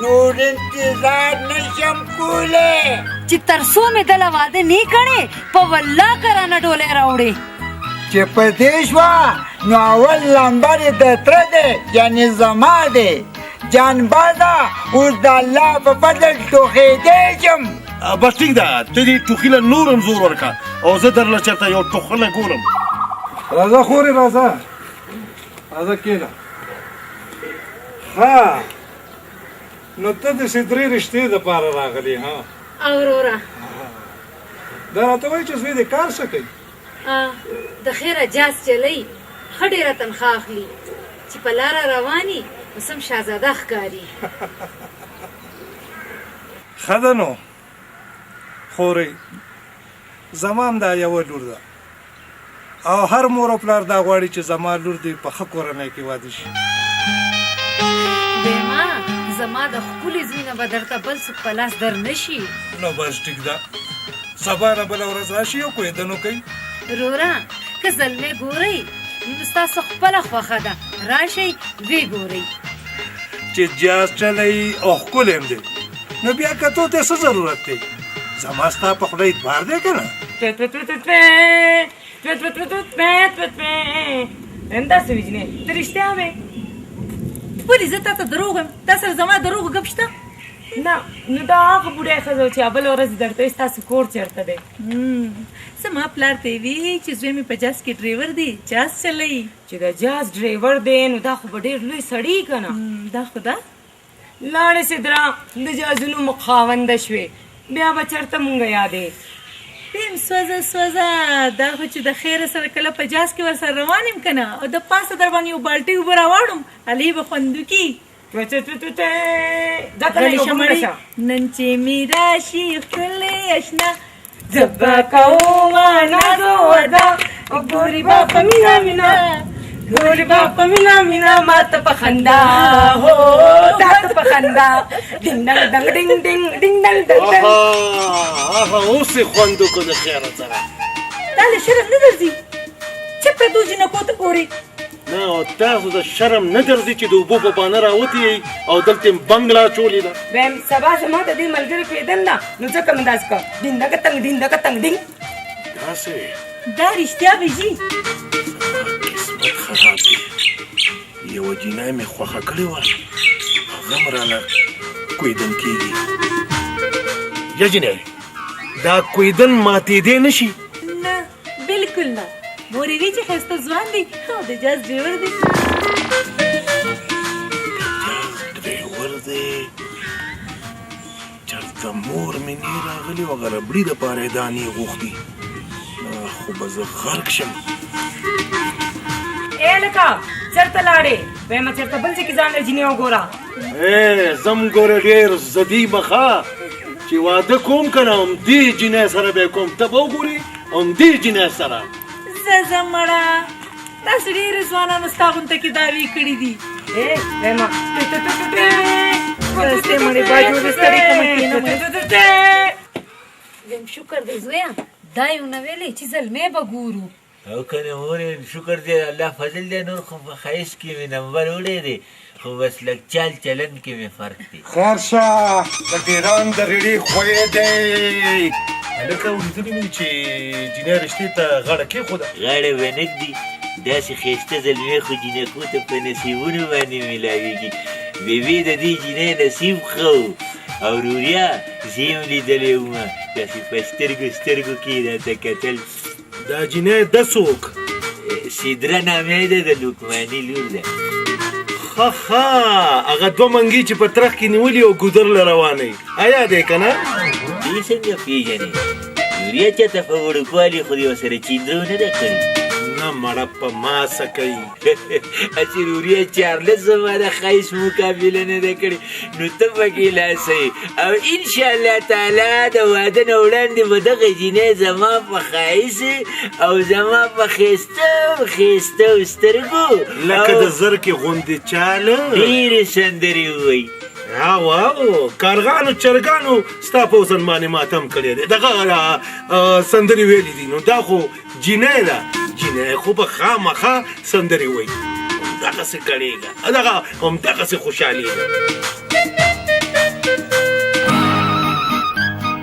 نور انتظار نشم کولی چې تر څو مې دله واده نه کړې په والله کرانه ډولۍ راوړې چې په دې شوه نو اول لمبر یې د تره دی یعنې زما دی جانبازه اوس د الله په فضل ټوخېدی شم بس ټیک ده ته دې ټوخي له نور هم زور ورکړه او زه درله چېرته یو ټوخله ګورم راځه خورې راځه کېنه ها نو ته د سدرې رشتې دپاره راغلې ها او وروره دا راته وایي چې زوی دې کار څه کوي د خیره جاز چلی ښه ډېره تنخوا اخلي چې په لاره رواني اوس هم شهزاده ښکاري ښه ده نو خورې زما هم دا یوه لور ده او هر مور او پلار دا غواړي چې زما لور دې په ښه کورنۍ کې واده شي بیما زما د ښکلي زوی نه به درته بل څوک په لاس در نه شي نو بس ټیک ده سبا نه بله ورځ راشي او کوېدنو کوي وروره که زلمې ګورئ نو ستاسو خپله خوښه ده راشئ ویې ګورئ چې جاز چلی او ښکلی هم دی نو بیا کتو ته څه ضرورت دی زما ستا په خدای اتبار دی که نه همداسې وي جینۍ ته رښتیا وې ولې زه تا ته دروغ یم تا سره زما دروغ ګپ شته نه نو دا هغه بوډۍ ښځه وه چې بله ورځ درته وایي ستاسو کور چېرته دی زما پلار ته یې وي چې زوی مې په جاز کې ډریور دی جاز چلوي چې د جاز ډریور دی نو دا خو به ډېر لوی سړی که نه دا خو ده لاړې سدرا د جازونو مخاونده شوې بیا به چېرته مونږ یادې پیم سوزه سوزه دا خو چې د خیره سره کله په جاز کې ورسره روان یم که نه او د پاسه در باندې یو بالټۍ اوبه راواړم هلې به خوندوکي نن چې مې راشي ښکلی اشنا زه به کومه ناز و وده ګورې به په مینه مینه ګورې به په مینه مینه ما ته په خندا هو دا ته په خندا ډینګ ډنګ ډنګ ډینګ ډینګ ډینګ ډنګ ډنګ اوس یې خوند وکړو د خیره سره دا له شرم نه درځي چې پرتو جنکو ته ګورې نه او تاسو د شرم نه درځي چې د اوبو په بانه راوتې یئ او دلته یې بنګله اچولې ده ویم سبا زما د دې ملګري پیدل ده نو ځکه مې داسې کړه ډینګ ډنګ ټنګ ډینګ ډنګ ټنګ ډینګ داسې دا رښتیا به ځي قسمت خراب دی یوه جینۍ مې خوښه کړې وه هغه هم رانه کویدن کېږي یا جینۍ دا کویدن ماتېدی نه شي نه بلکل نه مور یې وی چې ښایسته ځوان دی او د جاز ډریور دی ډریور دی چېرته مور مې نه راغلې وه هغه ربړي دپاره یې دانې غوښتي خو به زه غرق شم ای لکه چېرته لاړې ویمه چېرته بل ځای کې ځان له جینۍ وګوره زم ګوره ډېر زدي مخه چې واده کوم که نه همدې جینۍ سره به یې کوم ته به وګورې همدې جینۍ سره زه ځم مړه تاسو ډېرې ځوانانو ستا غونته کې دعوې کړي دي ویمه ستې مړې باجوړې ستړې کمه کښېنه ویم شکر دی زویه دا یې ونه ویلې چې زلمی به ګورو او کنه مورې شکر دی الله فضل دی نور خو په ښایست کې مې نمبر وړی دی خو بس لږ چال چلن کې مې فرق دی خیر شه د ډیران د ریډي خوی دی هلکه ولیدلي مې چې جینۍ رشتې ته غاړه کېښوده غاړه ونږدي داسې ښایسته زلمې خو جینکو ته په نصیبونو باندې میلاویږي بیبي د دې جینۍ نصیب ښه او روریا زه یې هم لیدلی ومه داسې په سترګو سترګو کې یې راته کتل دا جینۍ ده څوک سدره نامې ده د لقماني لور ده ښه هغه دوه منګي چې په ترخ کې نیولي او ګودر له روانوي ایا دی که نه دې څنګه پېژنې یوریا چاته په وړوکوالي خو دې ورسره چیندرو نه ده کړې نه مړه په ما څه کوي چې یوریا چارلس زما د ښایست مقابله نه ده کړې نو ته پکې لاسئ او انشاءالله تعالی د واده نه وړاندې به دغه جینۍ زما په ښایست او زما په ښایسته سترګو لکه د زرکې غوندې چاله ډېرې سندرې ووایي او کارغانو چرګانو ستا په وزن باندې ماتم کړی دی دغه سندرې ویلي دي نو دا خو جینۍ ده جینۍ خو به خامخا سندرې وایي همدغسې کړېږه دغه همدغسې خوشحالېږه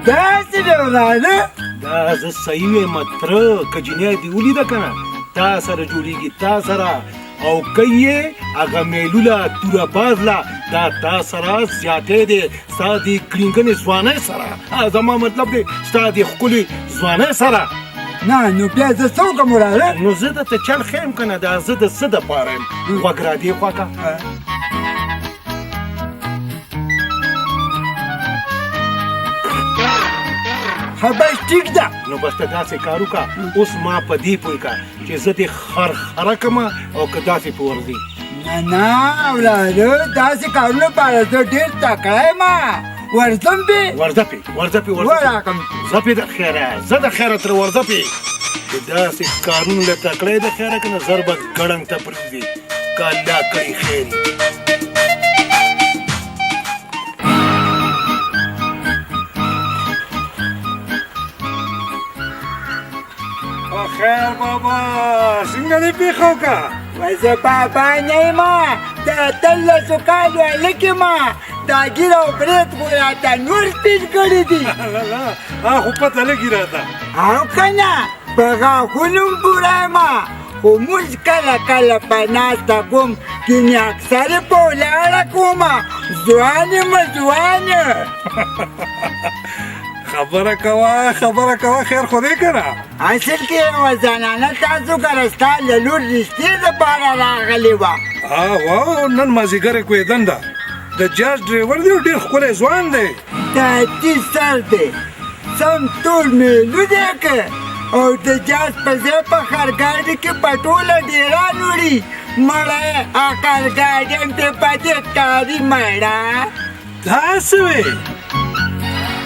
داسې دی ورانه دا زه صحیح وایم تره که جینۍ دې ولیده که نه تا سره جوړېږي تا سره او که یې هغه میلوله توره بازله دا تا سره زیاتی دی ستا د کلینګنې ځوانۍ سره زما مطلب دی ستا د ښکلې ځوانۍ سره نه نو بیا زه څه وکړم وراره نو زه درته چل ښیم که نه دا زه د څه دپاره یم غوږ را دې خوا که بس ټیک ده نو بس ته داسې کار وکړه اوس ما په دې پوه کړه چې زه دې خرخره کړمه او که داسې په ورځي نه وراره داسې کارونه لپاره زه ډېر تکړه یم ورځم پې ورځه وراکم زه پې د خیره زه د خیره تر ورځه پې چې داسې کارونه له تکړه یې د خیره که نه زر به ګړنګ ته پرېږدي که الله کړي خیر خیر بابا څنګه دې پېښه وکړه زه بابا نه یم د 13 کالو هلک یم دا ګیر او برېت خو راته نور سپین کړي دي خو پته لګي راته او که نه په غاښونو م پوره یم خو مونځ کله کله په ناسته کوم ځینې اکثر یې په ولاړه کوم ځوان یم ځوان خبره کوه خیر خو دی که نه اصل کې یوه زنانه تاسو کره ستا له لور رښتې دپاره راغلې وه واو نن مازدیګر یې کوېدن ده د جاز ډریور دی ډېر ښکلی ځوان دی تاتی سر دی سم ټول میلو دی که او د جاز په ځای په خرګاډي کې په ټوله ډېران وړي مړی خرګاډیم دې په دې کاري مړه داسې وې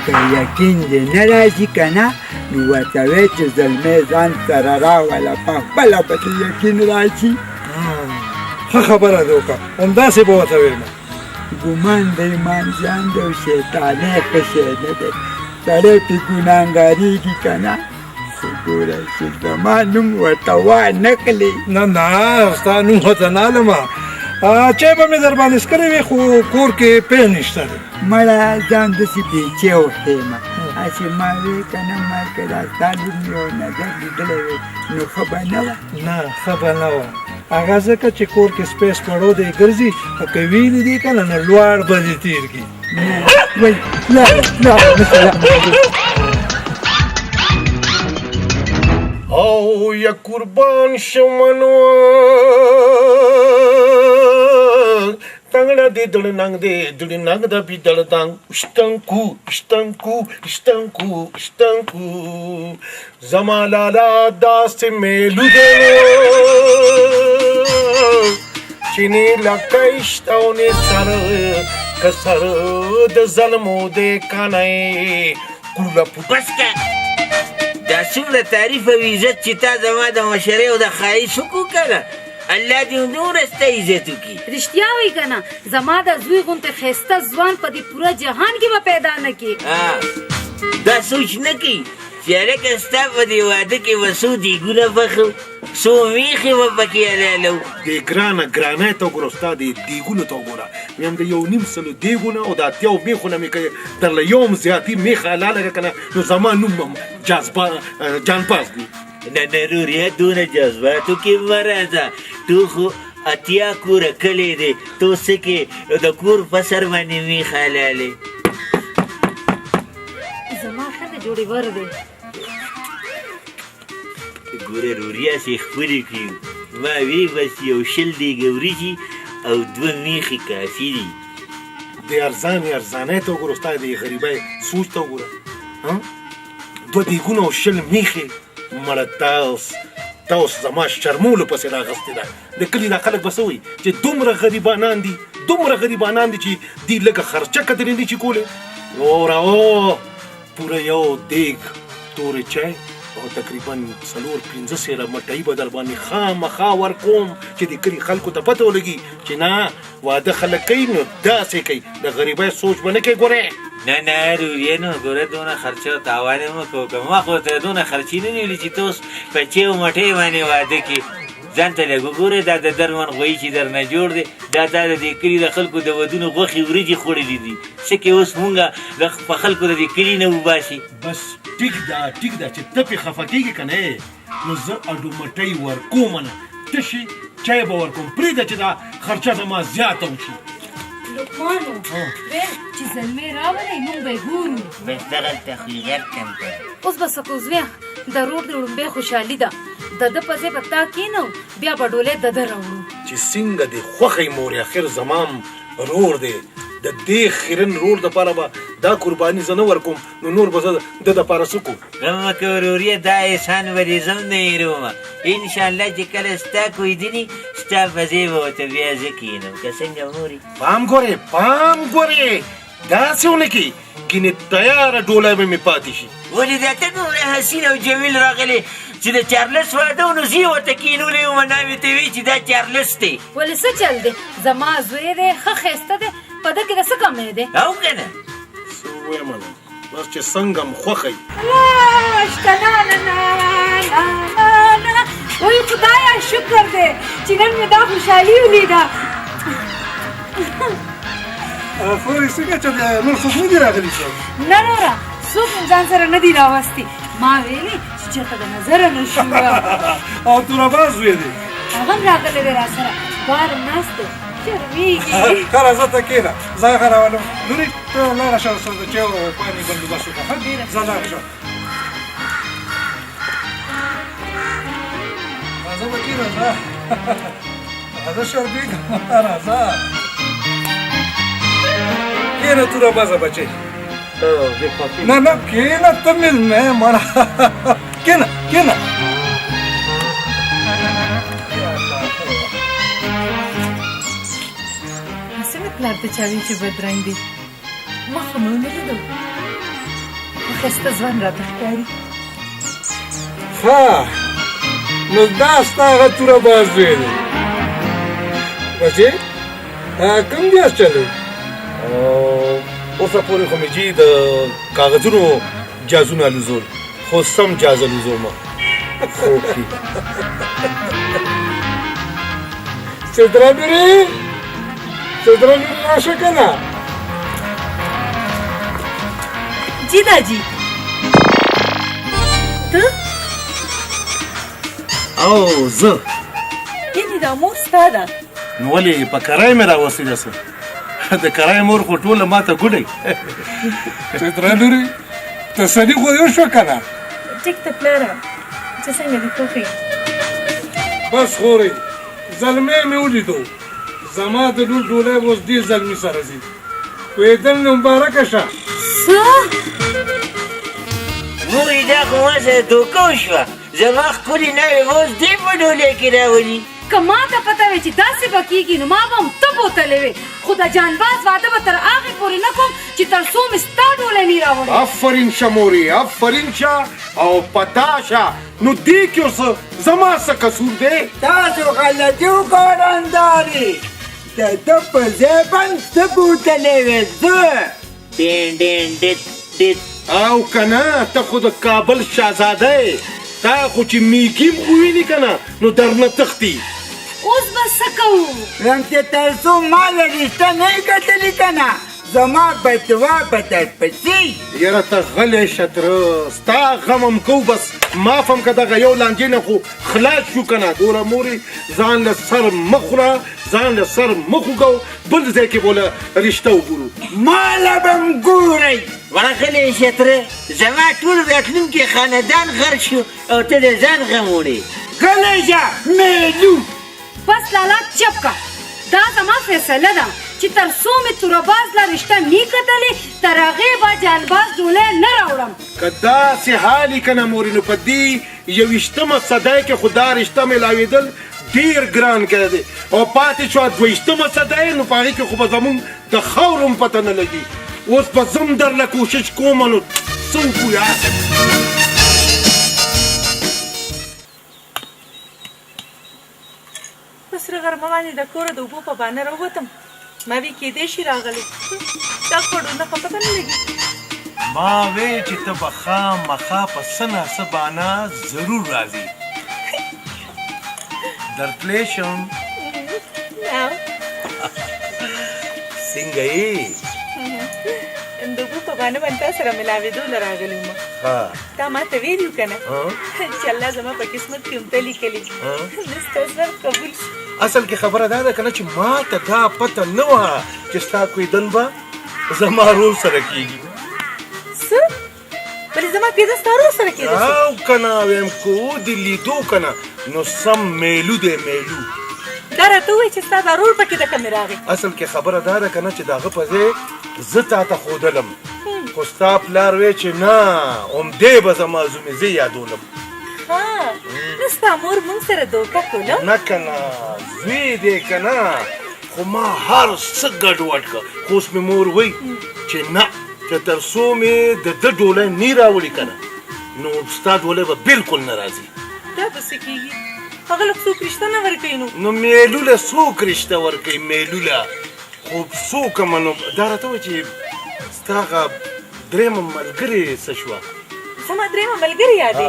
که یقین دې نه راځي که نه نو ورته وایې چې زلمی ځان سره راوله په خپله به دې یقین راشي ښه خبره دې وکړه همداسې به ورته ویم ګمان د ایمان جان دی او شیطانۍ ښه شی نه دی سړی پې ګناهګارېږي که نه خو ګوره چې زما نوم ورته وانهکړې نه ستا نوم ورته نه علمه چای به مې در باندې څکلی وي خو کور کې پی نشته دی مړه ځان داسې بېچې وښیمه هسې ما وې که نه ما که دا ستا لور مې یو نظر لیدلی وی نو ښه به نه وه نه ښه به نه وه هغه ځکه چې کور کې سپیس پړو دی ګرځي او که ویلي دي که نه نو لوړ به دې تېر کړي وای او یا قربان شمنو تنگڑا دی دل ننگ دی دل ننگ دا بی دل دنگ اشتنکو زمالالا داست میلو دنو چینی لکا اشتاونی سر کسر د ظلمو دی کانای کولا پوٹا بس که دا څومره تعریف او عزت چې تا زما د مشرۍ او د ښایست وکړو که نه الله دې نوره ستا عزت وکړي رښتیا وایي که نه زما د زوی غوندې ښایسته ځوان په دې پوره جهان کې به پیدا نه کړي دا سوچ نه کوي چې هلکه ستا په دې واده کې به څو دیګونه پخو څو میښې به پکې حلالو دې ګرانه ته وګوره ستا دې دیګونو ته وګوره ویم د 1.5 سلو دیګونه او د 8 میخونه مې که درله یو هم زیاتي میخه حلاله که نه نو زما نوم هم جانباز دی نه روریا دونه جذباتو کې مه راځه تو خو اتیا کوره کلی دی تو څه کې د کور په سر باندې میخ حلالې زما ښه د جوړې ور دی ګوره روریا سې خپلې کړي ما وی بس یو 20 دیګه وریجې او 2 میخې کافي دي د ارزانۍ ته وګوره ستا د غریبۍ سوچ ته وګوره 2 دیګونه او 20 میخې مړه تاسو زما شرمولو پسې راغستې ده د کلي دا خلک به څه وایي چې دومره غریبانان دي چې دوی لږه خرچه کترې نه شي کولی پوره یو دیګ تورې چای او تقریبا 4-5 سیره مټۍ به در باندې خامخا ورکوم چې د کلي خلکو ته پته ولګي چې نه واده خلک کوي نو داسې کوي د غریبۍ سوچ به نه کوي ګورې نه روریا نو ګوره دونه خرچه او تاوان یې مه کوه که ما خو ته دونه خرچې نه ویلي چې ته اوس په چای او مټۍ باندې واده کې ځان ته لږ وګورې دا د درمن غویي چې درنه جوړ دی دا د دې کلي د خلکو د ودونو غوښې وریجې خوړلي دي څه کې اوس مونږ په خلکو د دې کلي نه وباسي بس ټیک ده چې ته پې خفه کېږې که نه نو زه اډو مټۍ ورکوم نه تشي چای به ورکوم پرېږده چې دا خرچه زما زیاته وشي لقمانو چې زلمی راولئ مونږ به یې ګورو بس دغلته خو یې غیر کم کړ اوس به څه کوو زویه د رور د وړومبۍ خوشحالي ده د ده په ځای به تا کېنو بیا به ډولۍ د ده راوړو چې څنګه دې خوښی مورې اخر زمام رور دی د دې خیرن رور دپاره به دا قرباني زه نه ورکوم نو نور به زه د دپاره څه کوم غم مه کوه وروريه دا احسان به دې زه هم نه هېرومه انشاءالله چې کله ستا کویدني ستا په ځای به ورته بیا زه کښېنم که څنګه مورې پام ګورې داسې ونه کې ګینې تیاره ډولی به مې پاتې شي ولې دا ته دومره حسین او جمیل راغلی چې د چارلس واده و نو زه یې ورته کښېنولی وم ناوې ته وایي چې دا چارلس دی ولې څه چل دی زما زوی دی ښه ښایسته دی په ده کې د څه کمی دی او که نه څه ووایم بس چې څنګه م خوښی وای خدایا شکر دی چې نن مې دا خوشحالي ولیده خورې څنګه چې نور څوک نه دي راغلي څوک نه نوره څوک مو ځان سره نه دي راوستي ما ویلې چې چېرته د نظره نه شو او تورباز وې دی هغه هم راغلی دی را سره بار ناست دی شرمېږي ښه راځه ته کښېنه زه هغه راولم لورې ته لاړه شه ورسره د چایو او پاني بندوبست وکړه ښه زه لاړ شم راځه بچي راځه راځه شربېږم راځه کښېنه توربازه بچی نه نه کښېنه ته مېلمه یې مړه کښېنه کښېنه څنګه پلار ته چا وایي چې بدرنګ دی ما خو مې ونه لیدو خو ښایسته ځوان راته ښکاري ښه نو دا ستا هغه تورباز دی بچې کوم جاز چلوي اوسه پورې خو مې جي د کاغذونو جازونه الوزول خو سم جاز الوزوم خوب کې سدرانوري راشه که نه جی داجي ته او زه یعنې دا مور ستا ده نو ولې په کرای مې راوستې ده څه د کرای مور خو ټوله ما ته ګوډی سدرانوري تسلي خو دې وشوه که نه ټیک ته پلاره چې څنګه دې خوښې بس خورې زلمی مې ولیدو زما د لور ډولی اوس دې زلمي سره ځي پوهېدل نو مبارکه شه څه مورې دا خو ما سره دوکه وشوه زما ښکلې ناوې اوس دې په ډولۍ کې راولي که ما ته پته وی چې داسې به کېږي نو ما به هم ته بوتلې وې خو د جانباز واده به تر هغې پورې نه کوم چې تر څو مې ستا ډولی نه راوړې آفرین شه مورې آفرین شه او پتا شه نو دې کې اوس زما څه قصور دی تاسو غلطي وکړه انداري د ده په ځای باندې څه بوتلې وې زه ډین ډین ډټ ډټ او که نه ته خو د کابل شهزاده یې تا خو چې میګي م خو ویني که نه نو درنه تښتي اوس به څه کوو رم چې تر څو ما له رشته نه یې کتلي که نه زما بچوا به درپسې یاره ته غلی شه تره ستا غم هم کوو بس معاف هم که دغه یو لانجې نه خو خلاص شو که نه ګوره مورې ځان له سر مه خوره ځان له سر مه خوږو بل ځای کې به له رشته وګورو ما له به م ګورئ ورغلی شه تره زما ټول راتلونکی خاندان غر شو او ته د ځان غم وړې غلی شه میلو بس لالا چپ کا دا زما فیصله ده چې تر څو مې تورباز له رشته نی کتلې تر هغې به جانباز ډولی نه راوړم که داسې حال یې که نه مورې نو په دې یویشتمه صدۍ کې خو دا رشته میلاوېدل ډېر ګران کړی دی او پاتې شوه دویشتمه صدۍ نو په هغې کې خو به زمونږ د خاورو هم پته نه لګي اوس به زم درله کوشش کوم نو څه وکړو یار په سره غرمه باندې د کوره د اوبو په بانه راووتم ما وی کېدی شي راغلی دا کډونه خو پته نه لګي ما وی چې ته به خامخا په څه نه څه بانه ضرور راځي درتلی شم څنګه یې د اوبو په بانه باندې تا سره ملاوېدو له راغلی وم تا ما ته ویلي وو که نه چې الله زما په قسمت کې هم ته لیکلي نو ستا زر قبول شو اصل کې خبره دا ده که نه چې ما ته دا پته نه وه چې ستا کویدن به زما رور سره کېږي څه بلې زما کېده ستا رور سره کېده او که نه ویم که د لیدو که نه نو سم میلو دی میلو دا راته ووایي چې ستا دا رور پکې د کمې راغی اصل کې خبره دا ده که نه چې د هغه په ځای زه تا ته ښودلم خو ستا پلار وی چې نه همدې به زما زومې زه یادولم نو ستا مور مونږ سره دوکه کولو نه که نه زوی دی که نه خو ما هر څه ګډوډ کړه خو اوس مې مور وی چې نه چې تر څو مې د ده ډولی نه راولي که نه نو ستا ډولی به بلکل نه راځي دا به څه کېږي هغه له څوک رشته نه ورکوي نو میلو له څوک رشته ورکوي میلو له خو څوک نو دا راته وایي چې ستا هغه درېیمه ملګرې څه شوه زما درېیمه ملګرې یادې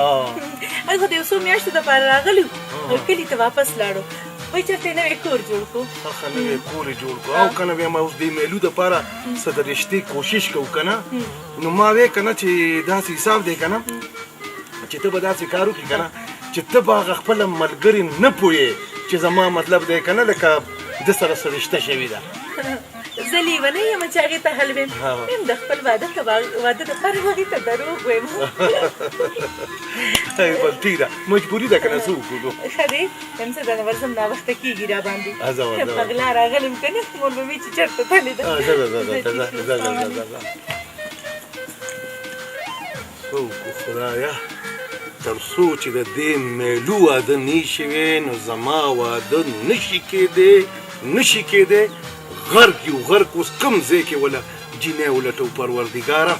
هغه د یو څو میاشتو دپاره راغلي وو او کلي ته واپس لاړو وای چېرته نوی کور جوړ کړو هغه نوی کور یې جوړ کړو او که نه بیا ما اوس دې میلو دپاره څه د رښتې کوشش کوو که نه نو ما وی که نه چې داسې حساب دی که نه چې ته به داسې کار وکړې که نه چې ته به هغه خپله ملګري نه پوهې چې زما مطلب دی که نه لکه ده سره څه رشته شوې ده زه لیونی یم چې هغې ته حل ویم یم د خپل واده دپاره هغې ته دروغ ویم بس ټیک ده مجبوري ده که نه څه وکړو ښه دی یم څه دنه ورځم ناوخته کېږي را باندې ځه په غلا راغلم که نه مور به وي چې چېرته تلې ده خدایه تر څو چې د دې میلو واده نه شوی نو زما واده نشي کېدی غرق یو غرق اوس کوم ځای کې وله جینۍ ولټو پروردګاره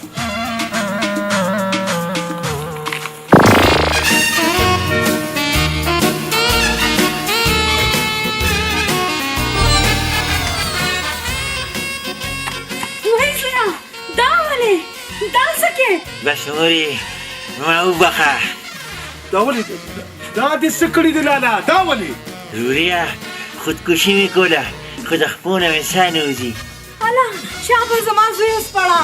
وای زویا دا ولې دا څه کې بس مورې ما وبخه دا ولې دا دې څه کړي دي لالا دا ولې روریا خودکشي مې کوله خو د خپونه مې ساه نه وځي الا شابه زما زوی اوس پړه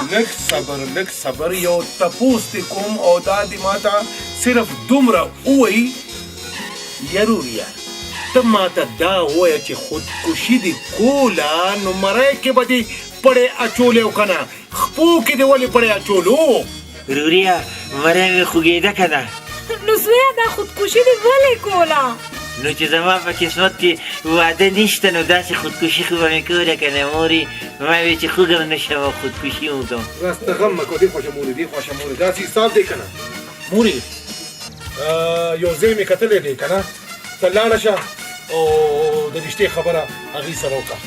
لږ صبر یو تپوس دې کوم او دا دې ماته صرف دومره ووایي یاروریا ته ماته دا ووایه چې خودکشي دې کوله نو مرۍ کې به دې پړې اچولې او که نه خپو کې دې ولې پړې اچولو روریا مرۍ مې خوږېده که نه نو زویا دا خودکشي دې ولې کوله نو چې زما په قسمت کې واده نشته نو داسې خودکشي خو به مې کوله که نه مورې ما وی چې خوږم نه شم او خودکشي وکړم راسته غم مه کوه دې خواشه مورې داسې حساب دی که نه مورې یو ځای مې کتلی دی که نه ته لاړه شه او د رښتې خبره هغې سره وکړه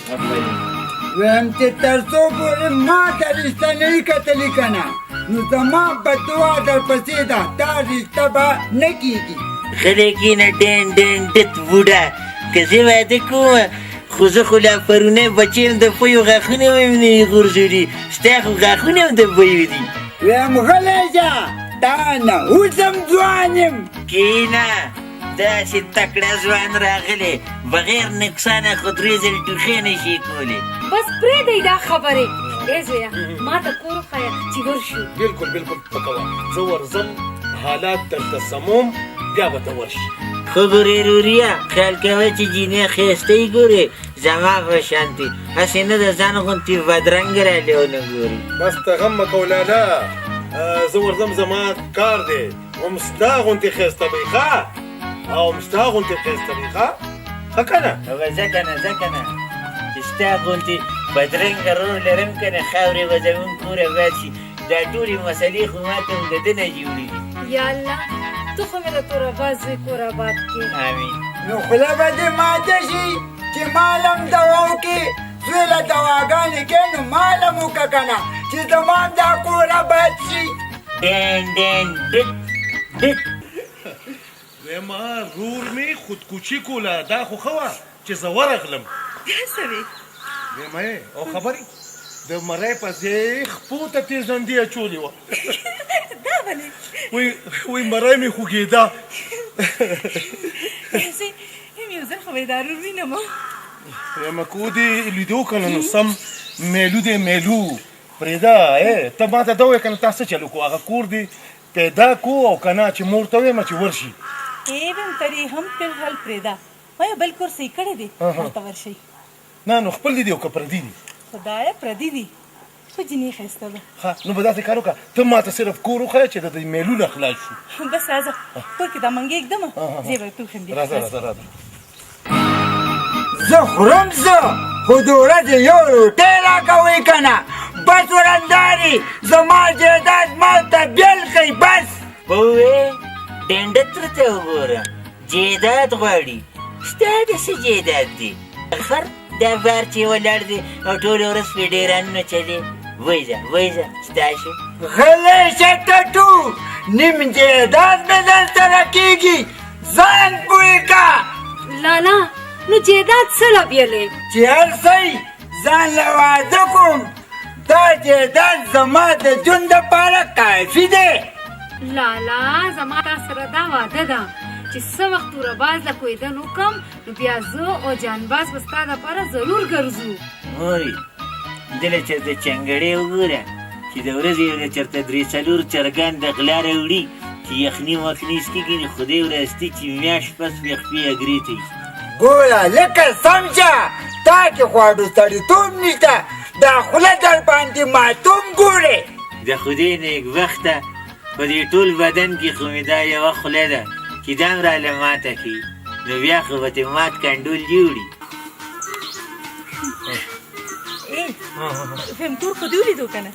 ویم چې تر څو پورې ما ته رشته نه وي کتلې که نه نو زما بددعا درپسې ده دا رشته به نه کېږي غلی کېنه ډین ډت بوډا که زه واده کوم خو زه خو لا پرونی بچی یم د پیو غاښونه مې نه وي غورځولي ستا خو غاښونه هم د پیو دي ویم غلی شه دا نه اوسم ځوان یم کېنه داسې تکړه ځوان راغلی بغیر نقصانه خو درې ځلې ټوخی نه شي کولی بس پرېږدئ دا خبرې ای زویا ما ته کور وښیه چې ورشو بالکل پکه وه زه ورځم حالات درته سموم بیا به ته ورشي خو ګورې روریا خیال کوه چې جینۍ ښایسته یې ګورې زما په شانتې هسې نه د ځان غوندې بدرنګه رالی ونه ګوري بس ته غم مه کوه لالا زه ورځم زما کار دی هم ستا غوندې ښایسته به یې ښه او هم ستا غوندې ښایسته به یې ښه ښه که نه ځه که نه چې ستا غوندې بدرنګه رور لرم که نه خاورې به زمونږ کوره باد شي دا ټولې مسلې خو ما ته هم د ده نه جوړې دي یا الله تو خو مې د تور آباد زوی کور آباد کې امین نو خوله به دې ماته شي چې مالم دوا وکړي زوی له دواګانې کې نو مالم وکړه که نه چې زما هم دا کور آباد شي ډین ډت ویما رور مې خودکشي کوله دا خو ښه وه چې زه ورغلم څه وې ویما او خبرې د مرۍ په ځای خپو ته تېزندې اچولې وه دا ولې وایي مرۍ مې خوږېده زه یم یو ځل خو به یې دا رور وینم ویما که ودې لیدو که نه نو سم میلو دی میلو پرېږده ته ما ته دا ووایه که نه تا څه چل وکړو هغه کور دې پیدا کو او که نه چې مور ته ووایم چې ورشي بیم ترې هم فلحال پرېږده وایه بل کور صحیح کړی دی ورته ورشئ نه نو خپل دي او که پردي دي خدایه پردي دي خو جینۍ ښایسته ده ښه نو به داسې کار وکړه ته ما ته صرف کور وښیه چې د دې میلو نه خلاص شو بس راځه کور کې دا منګې ږدمه زه به توښیم بیا راځه زه خورم خو د ورځې یو روټۍ راکوئ که نه بس ورنداري زما جیداد ما ته بیل کړئ بس ووې ډنډه ترته وګوره جیداد غواړي ستا د څه جیداد دی خر دا بار چې ولاړ دی او ټوله ورځ پې ډېرانونه چلې وایځه ستا شو غلی شه ټټو نیم جیداد مې در سره کېږي ځان پوه که لالا نو جیداد څه له بیلې چې هر څه ځان له واده کوم دا جیداد زما د ژوند دپاره کافي دی لالا زما تا سره دا واده ده چې څه وخت ورباز له کویدن وکم نو بیا زه او جانباز به ستا دپاره ضرور ګرځو. مورې دله چېرته چنګړې وګوره چې د ورځې چېرته درې څلور چرګان د غلا راوړي چې یخني وخني سکېږي نو خدای ورستي چې میاشت پس بیا خپې اګرې ته ګوره لکه سمجه تا کې خواړو سړیتوب نشته دا خوله در باندې ماتوم ګورې د خدای نیکبخته په دې ټول بدن کې خو مې دا یوه خوله ده چې دا هم راله ماته کړي نو بیا خو به ترې مات کنډول جوړي. فهمتور خو دې ولیدو که نه؟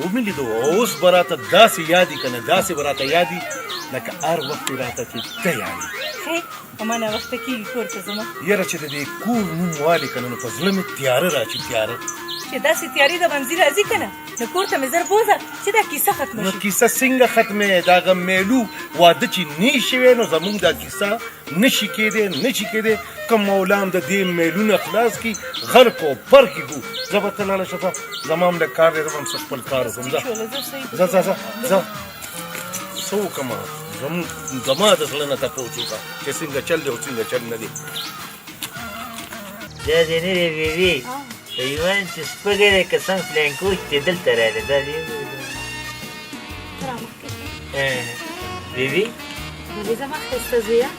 ومې لیدو اوس به راته داسې یادي که نه داسې به راته یادي لکه هر وخت یې راته چې ته یادي. خیر ما ناوخته کېږي کور ته ځمه. یاره چې د دې کور نوم والې که نه نو په زړه مې تیاره راشي تیاره چې داسې تیارې د منځي راځي که نه نو کور ته مې زر بوځه چې دا کیسه ختمه نو شي. کیسه څنګه ختمې د هغه میلو واده چې نه شوی نو زمونږ دا کیسه نشي کېدی نشي کېدی که مولام د دې میلونه خلاص کړي غرق او پر کړي ګو زه به ته لاړه شفه زما هم لږ کار دی زه به هم څه خپل کار وکړم ځه ځه څه وکړم زما د زړه نه تپوس وکړه چې څنګه چل دی او څنګه چل نه دی. دا دې نه دی بیبي ایوان چې سپږی دی که سم فلانکوچ چې دلته راغلی دا دی بیبي ولې زما ښایسته زویه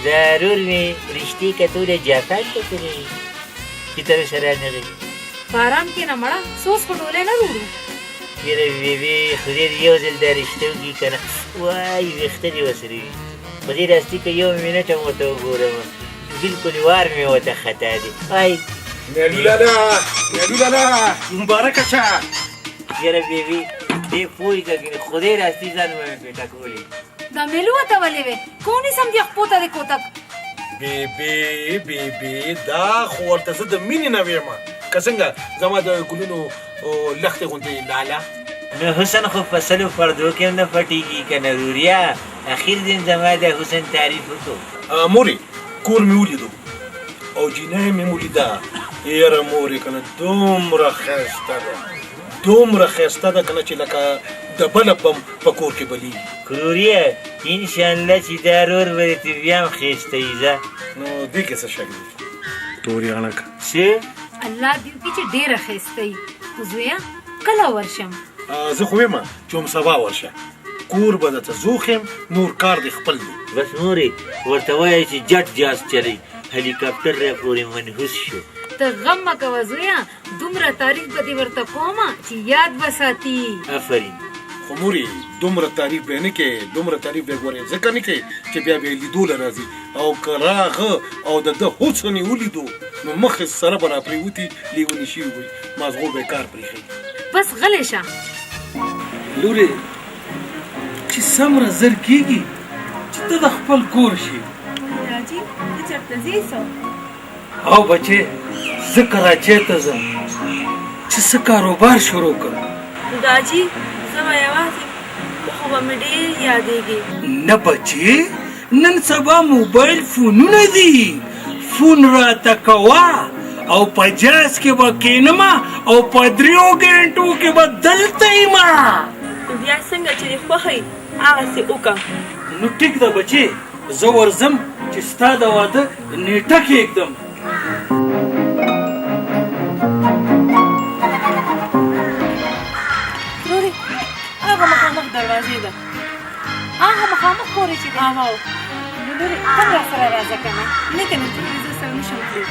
ضرور مې رشتې کتولې جاپان ته تللې چې ته ورسره رانغلې په ارام کښېنه مړه سوس په ډولۍ نه وروړو. یاره بیبي خدای دې یو ځل دا رشته وکړي که نه وایي ویښته دې ورسره وي خدای راستي که یو منټ هم ورته وګورم بلکل وار مې ورته خطا دی وایي میلو لالا مبارکه شه. یاره بیبي دې پوه که کنې خدای راستي ځان به مې پیټه کولی. دا میلو ورته ولې وې که ونیسم دې خپو ته د کوتک. بیبي دا خو ورته زه د مینې نه ویم که څنګه زما د ګلونو لښتې غوندې لالا نو حسن خو په سلو پردو کې هم نه پټېږي که نه روریا اخر دین زما د حسن تعریف وکړو. مورې کور مې ولیدو او جینۍ مې ولیده یاره مورې که نه دومره ښایسته ده که نه چې لکه د بله بم په کور کې بلیږي. کروریا انشاءالله چې دا رور به دې بیا هم ښایسته وي ځه نو دې کې څه شک دی تورې غڼکه څه الله دې وکړي چې ډېره ښایسته وي خو زویه کله ورشم؟ زه خو ویم چې هم سبا ورشه کور به درته زوخ یم نور کار دې خپل دی. بس مورې ورته وایه چې جټ جاز چلی هلیکاپټر را پورې منحوس شو. ته غم مه کوه زویه دومره تعریف به دې ورته کومه چې یاد به ساتي. آفرین. خو مورې دومره تعریف به یې نه کوې دومره تعریف به یې ګورې ځکه نه کوې چې بیا به یې لیدو له راځي او که راغه او د ده حسن یې ولیدو نو مخې سره به را پرېوتي لیونې شوي وي مازغو به یې کار پرېښي. بس غلی شه لورې چې څومره زر کېږي چې ته د خپل کور شي. راجي ته چېرته ځې څه؟ او بچې زه کراچۍ ته ځم چې څه کاروبار شروع کړم. راجي زه به یوازې خو به مې ډېر یادېږي. نه بچې نن سبا موبایل فونونه دي فون راته کوه او په جاز کې به کښېنمه او په 3 ګنټو کې به دلته یمه. بیا څنګه چې دې خوښه وي هغسې وکړه. نو ټیک ده بچې زه ورځم چې ستا د واده نیټه کښېږدم. لورې هغه مخامخ دروازې ده هغه مخامخ کورې چې دی نو لورې ته را سره راځه که نه نه که نه ټولې زه سره نشم تللی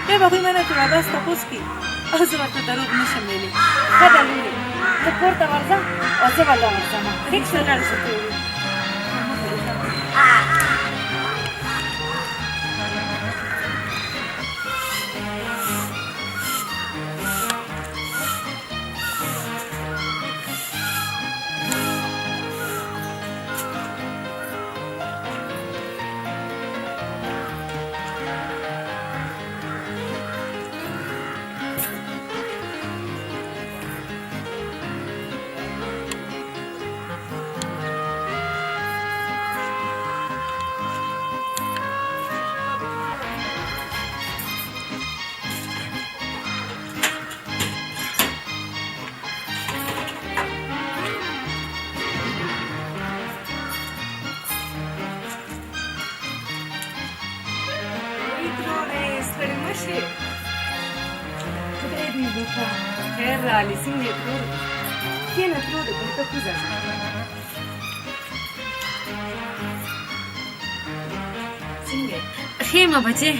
بیا به هغوی منه کړه تپوس کړي او زه ورته دروغ نشم ویلی. ښه ده لورې ته کور ته ورځه او زه به ورځم. ټیک شو لاړ شو ټولې. ستړی مه شې خدای دې وکړه خیر راغلی څنګه یې ترور کښېنه ترور دلته کوزه څنګه ښه یم بچې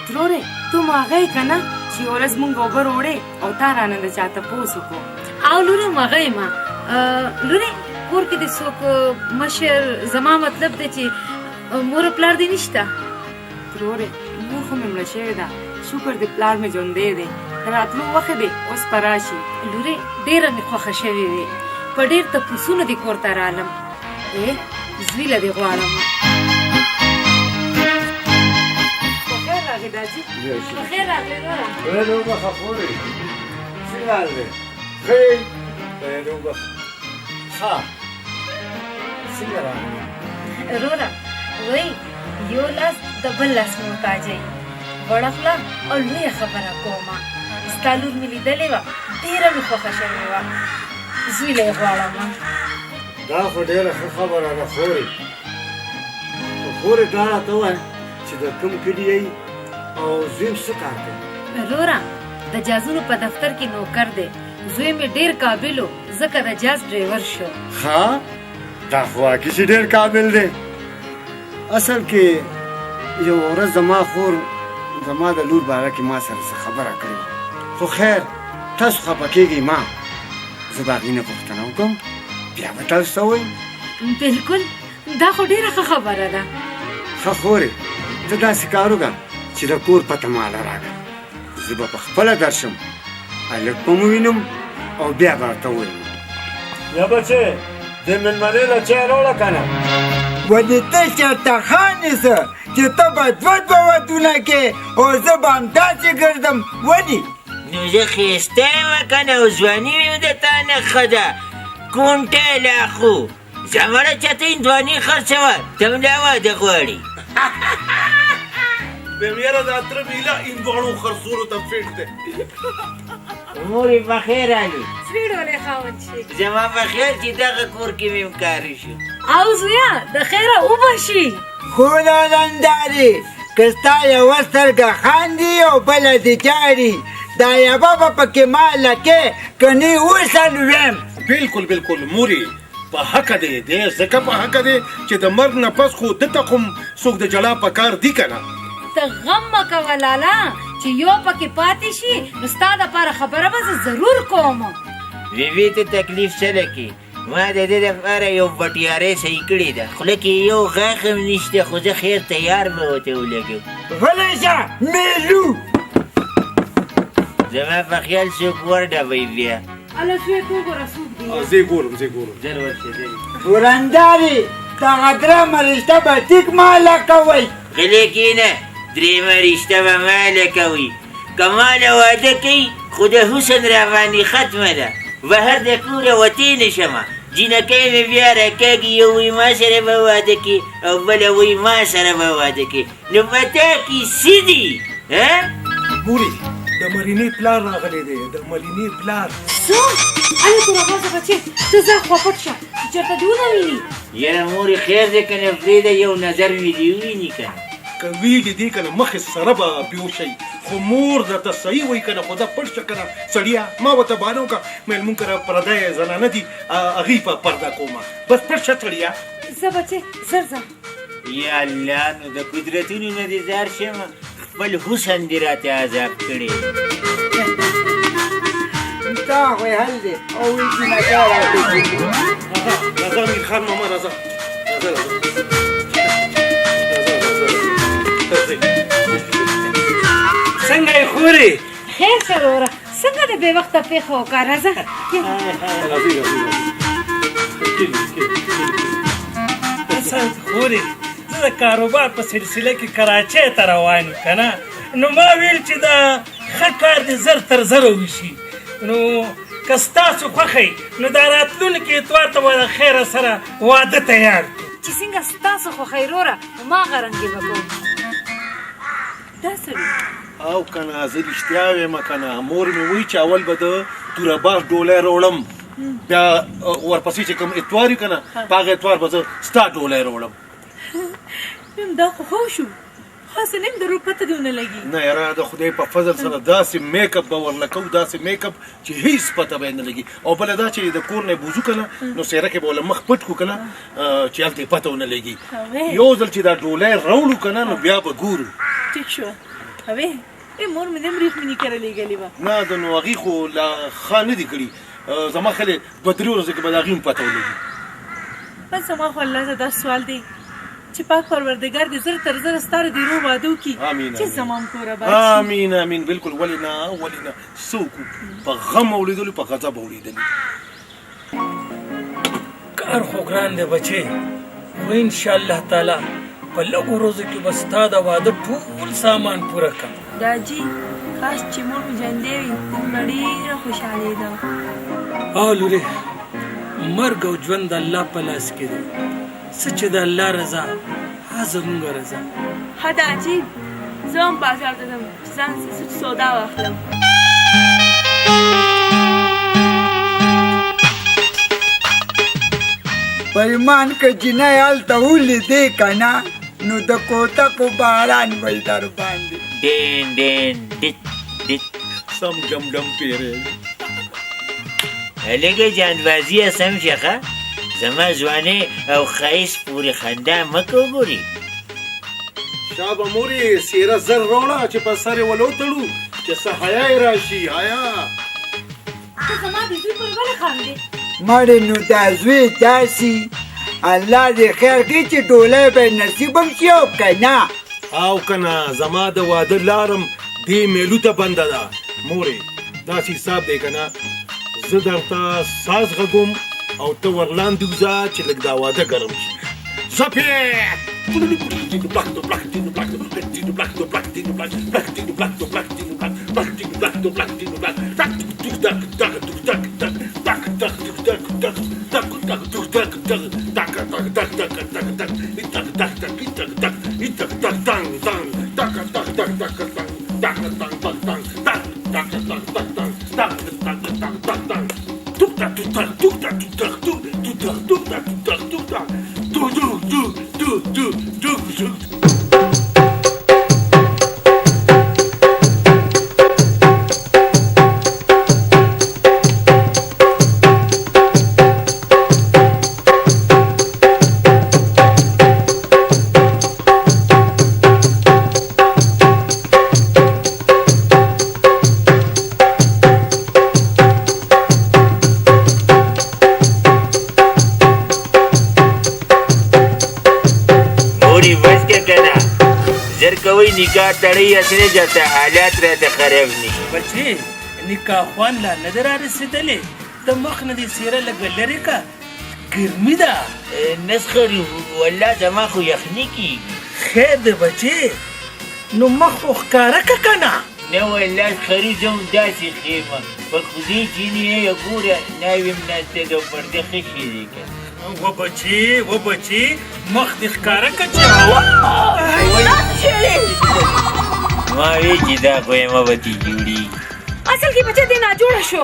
ترورې ته مو هغه یې که نه چې یوه ورځ مونږ اوبه روړې او تا رانه د چا تپوس وکړو او لورې مو هغه یم لورې کور کې د څوک مشر زما مطلب دی چې مور پلار دې نشته ترورې مور خو مې مړه شوې ده شکر د پلار مې ژوندی دی راتلو وخت دی اوس به راشي لورې ډېره مې خوښه شوې وې په ډېر تپوسونو دې کور ته رالم زویله دې غواړم بخیر راغې داجي بخیر راغې وروره وبخه خورې څنګه حال دی ښه یې وبخه ښه څنګه راغلې وروره وایي یو لاس د بل لاس محتاج یې وړه خوله او لویه خبره کومه ستا لور مې لیدلې وه ډېره مې خوښه شوې وه زویله یې غواړم دا خو ډېره ښه خبره ده خورې خو خورې دا راته ووایه چې د کوم کلي یې او زوی څه کار کوي وروره د جازونو په دفتر کې نوکر دی زوی مې ډېر قابل و ځکه د جاز ډریور شو ها دا خو واقعي چې ډېر قابل دی اصل کې یو ورځ زما خور زما د لور باره کې ما سره څه خبره کړې خو خیر تاسو خفه کېږئ ما زه به هغې نه پوښتنه وکړم بیا به تاسو ته ووایم بلکل دا خو ډېره ښه خبره ده ښه خورې ته داسې کار وکړه چې د کور پته ماله راکړه زه به په خپله درشم هلک به مو وینم او بیا به ورته ووایم یا بچې د مېلمنې له چای راوړه که نه ولې ته چېرته ښه نیسه چې ته به دوه ودونه کې او زه به همداسې ګرځم ولې نو زه ښایسته یم که نه او ځواني مې د تا نه ښه ده کونټه لا خو زمړه چاته هندواني خرڅوه ته هم دا واده غواړي بمیره دا تره میله هندواڼو خرڅولو ته فټ دی مورې بخیر علي سرې ډولې خاوند شي زما بخیر چې دغه کور کې مې کاری شو او زویا د خیره وبشي خو نندارې که ستا یوه سترګه خاندي او بله دې جاري دا یوه به پکې ما لکې که نه وسلویم بالکل بالکل موري په حقه دی دی ځکه په حقه دی چې د مرګ نه پس خو دته کوم څوک د جلا په کار دی که نه ته غم مه کوه لالا چې یو پکې پاتې شي نو ستا دپاره خبره به زه ضرور کوم بیبي ته تکلیف څه لکې ما د دې دپاره یو بټیارۍ صحیح کړې ده خوله کې یو غاښ هم نشته خو زه خیر تیار به ورته ولګوم غلی شه میلو زما په خیال څوک ورډبوي بیا الله زوی ته وګوره څوک دی زه یې ګورم زه یې ګورم ژر ورشه ژر ورندارې دغه درېمه رشته به ټیک ماله کوئ غلی کښېنه درېیمه رشته به ماله کوي که ماله واده کوي خو د حسن راباندې ختمه ده بهر د کوره وتې نه شمه جینکۍ مې بیا راکاږي یو وایي ما سره به واده کړي او بله وایي ما سره به واده کړي نو په تا کې څه دي موري د مرینې پلار راغلی دی د مرینې پلار څه الې توره بازه بچې ته ځه خوا پټ شه چې چېرته دې ونه ویني یاره مورې خیر دی که نه پرېږده یو نظر مې دې وویني که نه که ویلي دي که نه مخې سره به بیوشئ خو مور درته صحیح وایي که نه خو دا پټ شه که نه سړیه ما ورته بهانه وکړه مېلمون کره پردی زنانه دي هغې په پرده کومه بس پټ شه سړیه زه بچې زر ځه یا الله نو د قدرتونو نه دې زار شمه خپل حسن دې راته عذاب کړی دا خو یې حل دی او وایي چې نکار راکړي راځه امیر خان ماما راځه راځه راځه څنګه یې خورې خیر شه وروره څنګه دې بې وخته پېښه وکړه راځه خورې زه د کاروبار په سلسله کې کراچۍ ته روان یم که نه نو ما ویل چې دا ښه کار دې زر تر زره وشي نو که ستاسو خوښه نو دا راتلونکي اتوار ته به د خیره سره واده تیار کړو چې څنګه ستاسو خوښه یې وروره ما هغه رنګې به کوم دا سړي او که نه زه رښتیا وایم که نه مور مې وایي چې اول به د توره باغ ډولی راوړم بیا ورپسې چې کوم اتوار وي که نه په هغه اتوار به زه ستا ډولی راوړم دا خو ښه شو خاصه نیم درو پته دیونه لګي نه یاره د خدای په فضل سره داسې میک اپ به ورله کوو داسې میک اپ چې هیڅ پته به یې نه لګي او بله دا چې د کور نه یې بوځو که نه نو څېره کې به ورله مخ پټ کړو که نه چې هلته یې پته ونه لګي یو ځل چې دا ډولۍ راوړو که نه نو بیا به ګورو ټیک شو اوې مور مې دې وریښمینې کره لېږلې وه نه د نو هغې خو لا ښه نه دي کړي زما خیال یې 2-3 ورځې کې به د هغې هم پته ولګي بس زما خو الله ته دا سوال دی چې پاک پروردګار دې زر تر زر ستاره دې روغ واده وکړي چې زما هم کوره باد شي امین امین بالکل ولې نه څوک په غم اولیدلو په غضب اولیدلي کار خو ګران دی بچې خو انشاءالله تعالی په لږو ورځو کې به ستا د واده ټول سامان پوره کړم داجي کاش چې مور مې ژوندۍ وي نن به ډېره خوشحالېدم او لورې مرګ او ژوند د الله په لاس کې دی څه چې د الله رضا هغه زموږ رضا ښه داجي زه هم بازار ته ځم چې ځان سودا واخلم پیمان که جنۍ هلته ولیدې که نه نو د کوتکو باران به یې در باندې ډین ډین ډیټ ډیټ سم ډم ډم پیری هلکه جاندبازي سم شخه زما ځواني او ښایست پورې خندا مه کوګوري شابه مورې څېره زر راوړه چې په سر یې ولو تړو چې څه حیا یې راشي حیا ته زما د زوی پر ولې خاندې مړې نو دا زوی داسې الله دې خیر کړي چې ډولۍ به یې نصیب هم شي او که نه او که نه زما د واده لارم دې میلو ته بنده ده مورې داسې حساب دی که نه زه درته ساز غږوم او ته ورلاندې وځه چې لږ دا واده ګرم شي زپې نکاح تړی اسنه جاته حالات راته خراب ني بچې نکاح خوان لا نه در رسیدلې د مخ نه دې سیره لګ لري کا ګرمي ده نسخري ولا زما خو یخني کیږي خیر دې بچې نو مخ خو ښکاره که که نه نه ولا خري زم داسې خیمه په خودي جینې یې ګوره ناویم ناسته د پرده خشي دی که و بچې مخ دې ښکاره که چې هوا ما وی چې دا خو یې ما به تې جوړي اصل کې بچه دې ناجوړه شو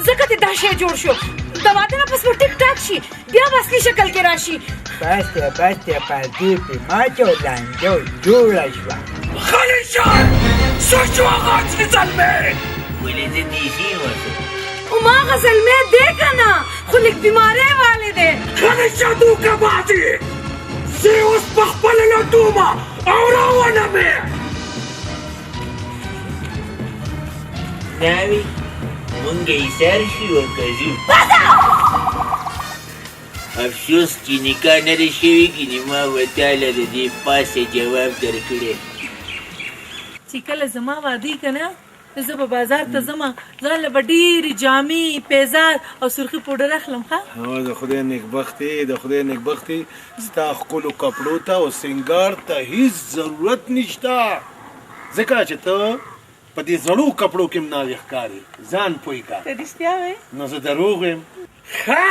ځکه دې دا شی جوړ شو د واده نه پس به ټیک ټاک شي بیا به اصلي شکل کې راشي بس پردې پې ماته او لانجه جوړه شوه خلیشان څه شو هغه اصلي زلمې ولې زه دیخي وسم ما هغه زلمی دی که نه خو لږ بیماری والی دی خلیشان دوکه بازي زه اوس په خپله لټومه او روانه مې ناوی مونږ ایسار شي ورته ځو افسوس چې نکاح نه دی شوي ګینې ما به تاله د دې پاسه جواب درکړی چې کله زما واده که نه زه به بازار ته ځم ځان له به ډېرې جامې پیزار او سرخي پوډر اخلم ښه د خدای نیکبختي د خدای نیکبختي ستا ښکلو کپړو ته او سینګار ته هیڅ ضرورت نشته ځکه چې ته په دې زړو کپړو کې هم ناوې ښکارې ځان پوه که ته رښتیا وایې نو زه دروغ یم ښه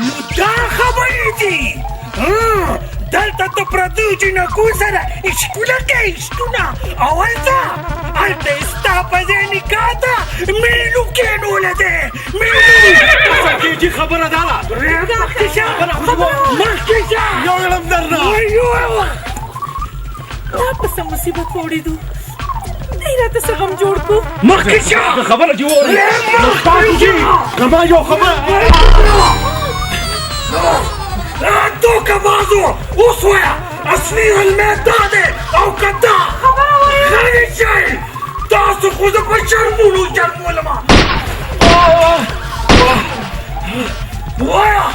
نو دا خبرې دي دلته ته پردیو جینکو سره عشقونه کوې عشقونه او هلته هلته یې ستا په ځای نکاح ته میلو کېنولی دی سکیجي خبره دا ده مخکې شه مخکې شه یو علم درنه دا په څه مصیبت وړي دو دی راته څه غم جوړ کو مخکې شه خبره دې واورې زما یو خبره دوکه بازو اوس وایه اصلي علمي دا دی او که دا غلی شئ تاسو خو زه په شرمولم وایه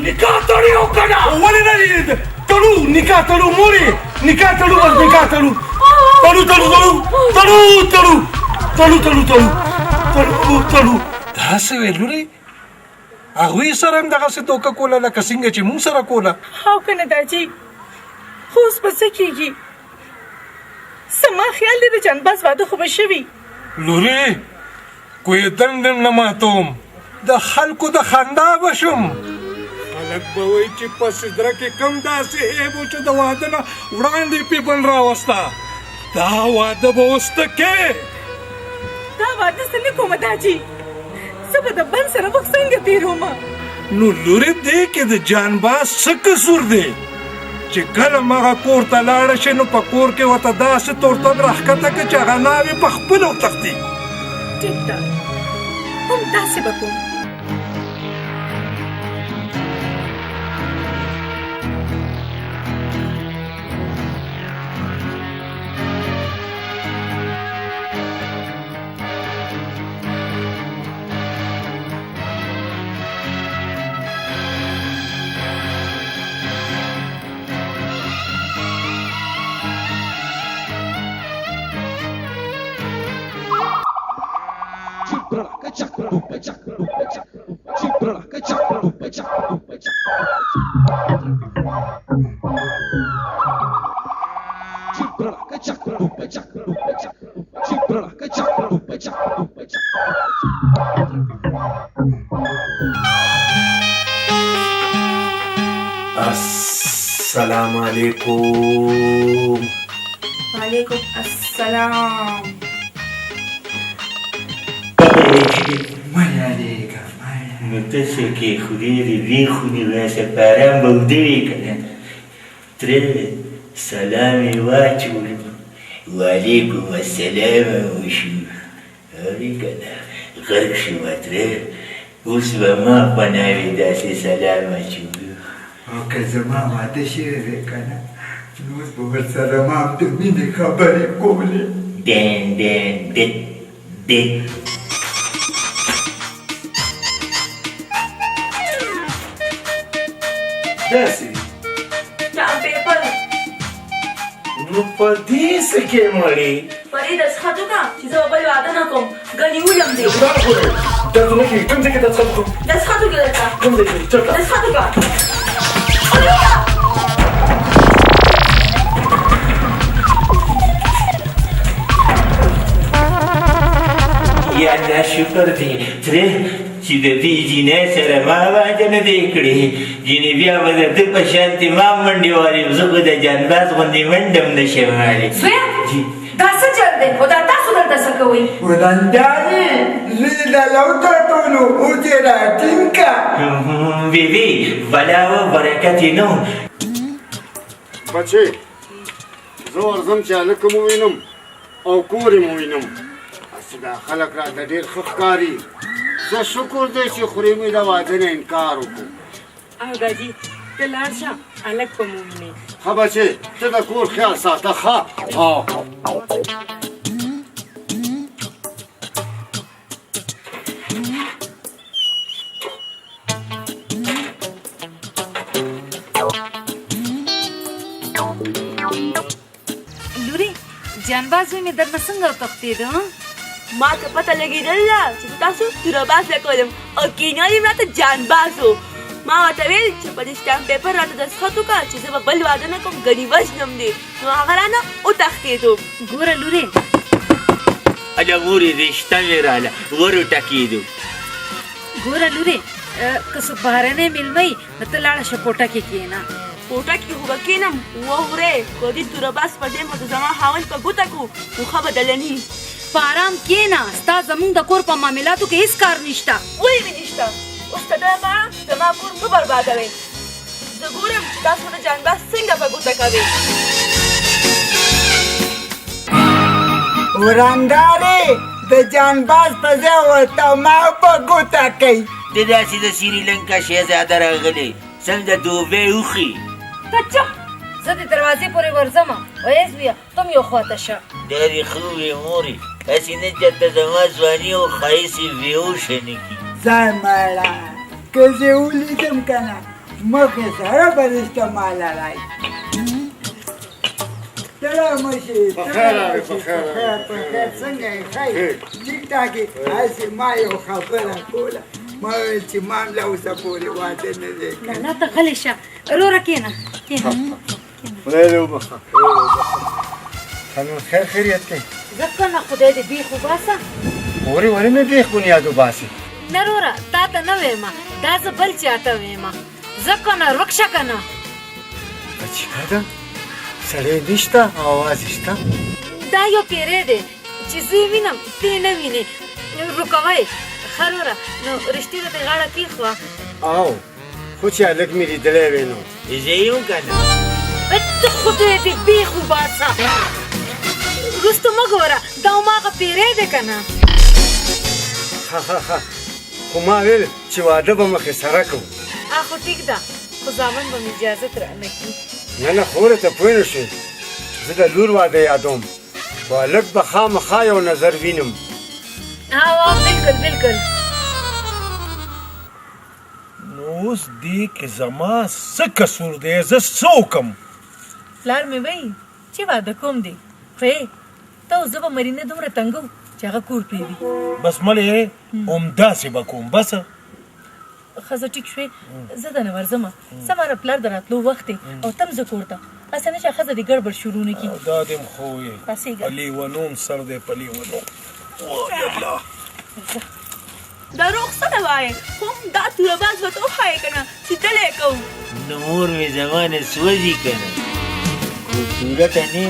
نکاح تړي او که نه ولې نه تړو نکاح تړو مورې نکاح تړو بس نکاح تړو تړو داسې وې لورې هغوی سره هم دغسې دوکه کوله لکه څنګه چې مونږ سره کوله او که نه داجي خو اوس به څه کېږي زما خیال دی د جانباز واده خو به شوي لورې کوی دندم نه ماتوم د خلکو د خندا به شم خلک به وایي چې په سدره کې کم داسې عیب و چې د واده نه وړاندې پیپل راوسته دا واده به اوس ته کې دا واده څه نه کومه داجي زه به د بند سره وخت څنګه تېروم نو لورې دې کې د جانباز څه قصور دی چې کله مغه کور ته لاړه شي نو په کور کې ورته داسې تورتم راښکته کړه چې هغه ناوې په خپله وتښتي ټیک ده همداسې به کوم السلام علیکم وعلیکم السلام نو تاسو کې خوري دې خوني واسه پارام بودوي کنه تر سلام واچول وعلیکم السلام وشو هري کنه غرق شو تر اوس به ما پناوي داسې سلام واچول او که زما واده شوی وی که نه نو اوس به ورسره ما هم د مینې خبرې کولې دن داسې جام پیپر نو په دې څه کې مړې فرید دستخط وکړه چې زه به بل واده نه کوم ګنې ولم دی دا زما کې کوم ځای کې دستخط وکړم دستخط وکړه درته کوم ځای کې چېرته دستخط وکړه یا الله شکر دی ترې چې د دې جینۍ سره ما واده نه دی کړی جینۍ بیا به د ده په شانتې ما منډې والیم زه خو د جانباز غوندې منډه هم نشم وهلی زویه دا څه چل دی خو دا تاسو دلته څه کوئ ورندانې زوی د لوترتونو اوس یې راټینګ که بیبي بلا و برکت یې نه بچې زه ورځم چې هلکه مو وینم او کور یې مو وینم هسې دا خلک راته ډېر ښه ښکاري زه شکر دی چې خورې مې د واده نه انکار وکړو او داجي ته لاړ شه هلک به مو وینې ښه بچې ته د کور خیال ساته ښه لورې جانباز وی مې درنه څنګه وتښتېده ما ته پته لګېدله چې زه تاسو تورباز لکولم او کینیا دې راته جانباز و ما ورته ویل چې په دې سټامپ پیپر راته دستخط وکړه چې زه به بل واده نه کوم ګنې وژنم دې نو هغه رانه وتښتېدو ګوره لورې اجا مورې رشته مې راله ورو ټکېدو ګوره لورې که څوک بهرنی مېلمه وي نو ته لاړه شه کوټه کې کښېنه کوټه کې خو به کښېنم وورې که دې تورباز په ټایم به د زما خاوند په ګوته کړو نو ښه به دلني په ارام کښېنه ستا زموږ د کور په معاملاتو کې هېڅ کار نشته ولې مې نشته اوس ته دغه زما کور مه بربادوئ زه ګورم چې تاسو د جانباز څنګه په ګوته کوئ ورندارې د جانباز په ځای ورته ما په ګوته کوي ته داسې د سریلنکا شهزاده راغلی سم د دوبۍ اوښي ته چپ زه د دروازې پورې ورځمه ویس بیا تم یو خواته شه دا دې ښه وې مورې هسې نه چېرته زما ځواني او ښایست بېهوشه نه کړي ځای مړه که زه ولیدم که نه مخې سره به رشته ماله رای سلام مشي بخیر آغی بخیر بخیر څنګه یې ښه ټیک ټاک یې هسې ما یو خبره کوله ما ویل چې ما هم له اوسه پورې واده نه دی کړی نه ته غلی شه وروره کښېنه کښېنه خدای دې وبخښه خانم خیر خیریت کوي زه کنه خدای دې بیخ وباسه اورې ولې مې بیخ بنیاد وباسي نه وروره تا ته نه ویمه دا زه بل چاته ویمه زه کنه رکشه کنه بچیکا ده سړی نشته اواز شته دا یو پیری دی چې زه یې وینم ته یې نه وینې رکوئ ښه وروره نو رښتې ته دې غاړه کېښوه او خو چې هلک مې لیدلی وی نو زه یم که نه ته خدای دې بیخ وباسه وروسته مه ګوره دا هماغه پیری دی که نه ښه خو ما ویل چې واده به مخې سره کوو خو ټیک ده خو زامن به مې اجازت رانه کړي نه نه خوره ته پوه نه شوې زه د لور واده یادوم خو هلک به خامخا یو نظر وینم بالکل بالکل نو اوس دې کې زما څه قصور دی زه څه وکړم پلار مې وایي چې واده کوم دی خو ته اوس زه به مرینه دومره تنګ وم چې هغه کور پرېږدي بس ملې همداسې به کوم بس ښځه ټیک شوې زه دننه ورځمه سماره پلار د راتلو وخت دی او تم زه کور ته هسې نه چې ښځه دې ګړبړ شروع نه کړي دا دې م خو یې پاسېږه پلي ونوم سر دی پلي ونوم وای الله دروغ څه نه وایې خو دا توره باز ورته وښایې که نه چې دلی کوو نو مور مې زما نه سوځي که نه خوبصورته نه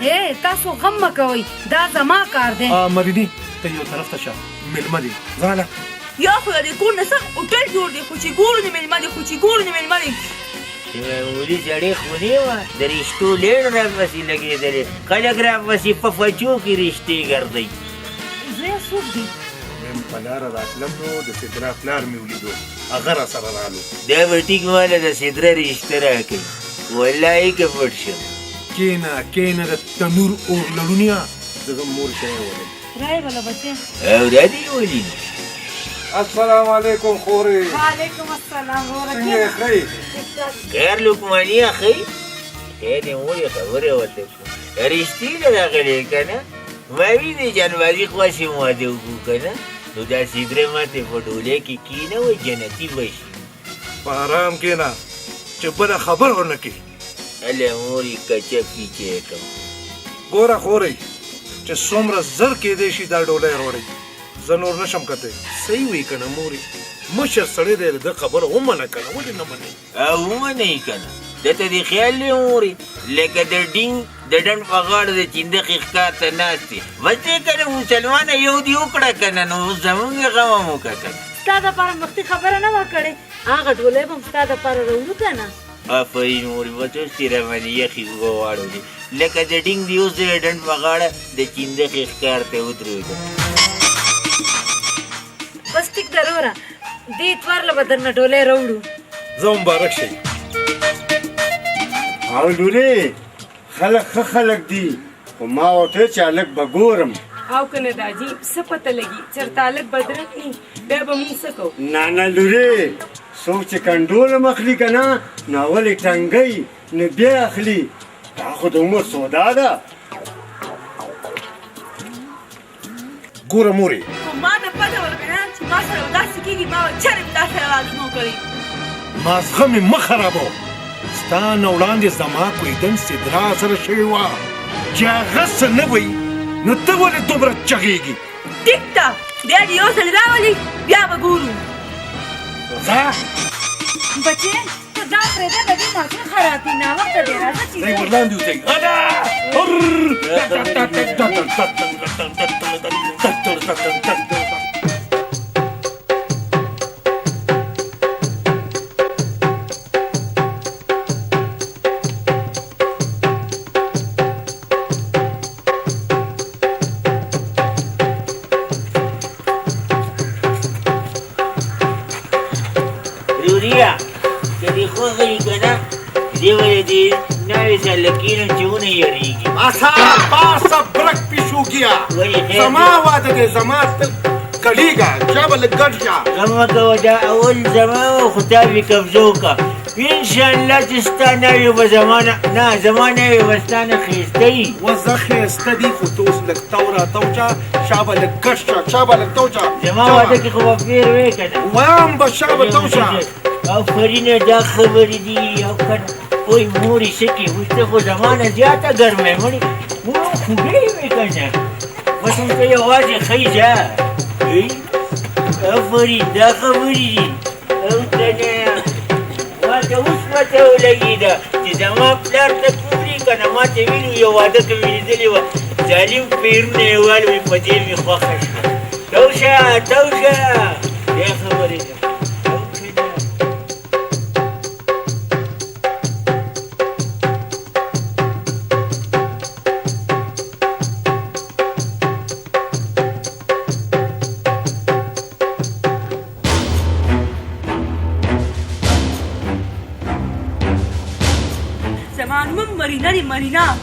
یم تاسو غم مه کوئ دا زما کار دی مریني ته یو طرف ته شه مېلمه دي ځاله یا خو د دې کور نه سم هوټل جوړ دی خو چې ګورو د مېلمه دی خو چې ګورو د مېلمه دی چې معمولي سړی خو نه وه د رشتو لېڼ راپسې لګېدلې خلک راپسې په فچو کې رشتې ګرځئ زویه څوک دی ویم په لاره راتلم نو د سدرا پلار مې ولیدو هغه را سره رالو دا به ټیک ماله د سدره رشته راکوي والله که پټ شم کېنه د تنور اور لړونیا دغه مور شی ولې رای بله بچې او دا دې ولید السلام علیکم خورې وعلیکم السلام څنګه یې ښه خیر لقمانیه ښې خیر یې مورې خبرې ورته شو رښتې نه راغلې که نه ما وینې جانبازي خواسې واده وکړو که نه نو دا سدره ماته په ډولۍ کې کښېنوه جنتي به شي په ارام کېنه چې بله خبر ونه کړي هله مورې کچه پیچه یې کړم ګوره خورې چې څومره زر کېدی شي دا ډولۍ روړی زه نور نشم کتی صحیح وی که نه مورې مشر سړی دی د خبره ومنه که نه ولې نه منې او ومنئ که نه دته دې خیال دی مورې لکه د ډینګ د ډنډ په غاړه د چندقې ښکار ته ناست دی بس دی که نه مسلمانه یو دې وکړه که نه نو زمونږ یې غم هم وکړه که نه ستا دپاره مختي خبره نه وه کړې هغه ډولۍ به هم ستا دپاره راوړو که نه آفرین مورې بس اوس دې راباندې یخې اوبه واړولې لکه د ډینګ دې اوس د ډنډ په غاړه د چندقې ښکار ته ودرېږم بس ټیک ده وروره دې اتوار له به درنه ډولۍ راوړو زه مبارک شئ او لورې خلک ښه خلک دي خو ما ورته چې هلک به ګورم او که نه داجي څه پته لګي چېرته هلک بدرنګ وي بیا به مونږ څه کوو نه نه لورې څوک چې کنډولم اخلي که نه نو اول یې ټنګئ نو بیا اخلي دا خو د عمر سودا ده ګوره مورې خو ما ته پته ورکړه چې ما سره به داسې کېږي ما به چرې تا سره واده نه کړی مازغه مې مه خرابوه ستا نه وړاندې زما کویدن سدرا سره شوې وه چې هغه څه نه وی نو ته ولې دومره چغېږي ټیک ده بیا دې یو ځل راولي بیا به ګورو ځه بچې ته دا پرېږده د دې ماشوم خرابي ناوخته دی راځه چې ځئ ورلاندې وځئ لکینو چې ونه یریږي اصا پاسه برک پیشوګیا وایي خیر زما واده دی زما کلیګا جبل ګډشا غمه کوه دا اول زما و خو تا مې قبضه وکړه انشاءالله چې ستا نه وي به نه زما نه وي به ستا نه ښایسته وي وزه ښایسته دي خو ته اوس لږ تو راتوچه شابه لږ ګډ شه شابه لږ توچه زما واده کې خو به پیر وې که نه وایم به شابه توشه آفرینه دا خبرې دي او که نه وای مورې څه کې اوس ته خو زما نه زیاته ګرمه یې مړې مور خوږې وې که نه بس هم ته یوازې ښی ځه آفرین دا خبرې دي او که نه ماته اوس پته ولګېده چې زما پلار ته ګوري که نه ما ته ویلي یو واده کې مې لیدلې وه ظالم پیرونه یې والوي په دې مې خوښه شوه توشه توشه دې خبرې ده مرینا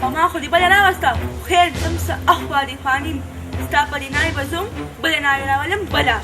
او ما خو دې بله راوسته خیر ځم څه اخوا دې خوانیم ستا په دې ناوې به ځم بله ناوې راولم بله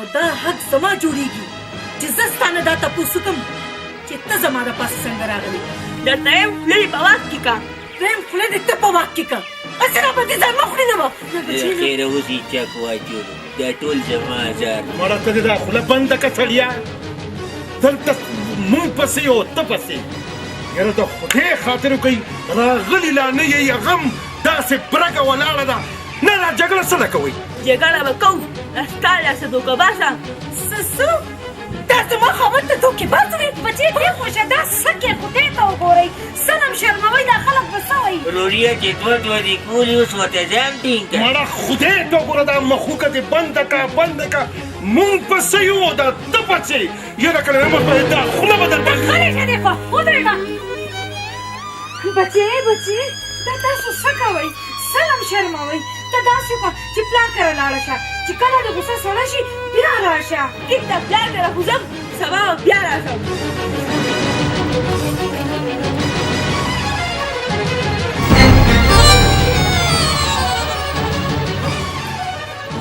او دا حق زما جوړیږي چې زه ستا نه دا تپوس وکړم چې ته زما دپاسه څنګه راغلې دا دویم خوله دې په واک کې کا دویم خوله دې ته په واک کې کا هسې راپسې ځان مه خورې نه به خیره اوس یې چک واچولو دا ټول زما ازار مړه ته دې دا خوله بنده که سړیه دلته مونږ پسې او ته پسې یاره د خدای خاطر وکئ راغلي لا نه یې غم داسې برګه ولاړه ده نه دا جګړه څه ده کوئ جګړه به کوو ستا لاسه دوکهبازه څه دا زما خبر ته دوکهباز دی بچې پرېښوشه دا څه کې خدای ته وګورئ صنم شرموئ دا خلک به څه وایي وروریه چې دوه دې کولي اوس ورته ځان ټینګ کړه مړه خدای ته وګوره دا مخوکه دې بنده که مونږ پسې یو دا ته پسې یاره که نه موږ به دا خوله به درته غلی شه دې خوا ودرېږه بچې دا تاسو څه کوئ صنم شرموئ ته داسې وکړه چې پلار کره لاړه شه چې کله د غوسه سړه شي بیا راشه ټیک ده پلار کره خو ځم سبا به بیا راځم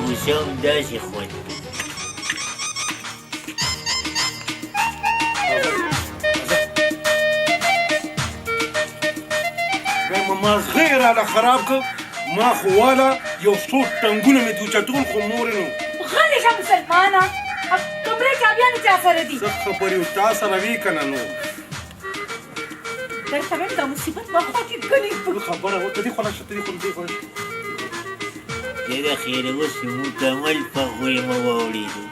غوسه هم داسې خوند مازغی راله خراب که ما خو واله یو څو ټنګونه مې دوچتون خو مورې نو غلی شه مسلمانه کمرې چابیانې چا سره دي څه خبرې و تا سره وي که نه نو درته وایم دا مصیبت ما خوا کې ګڼې خبره و ته دې خوا شه ته دې خوا دې د خیره اوس مکمل په غوی مه واورېدو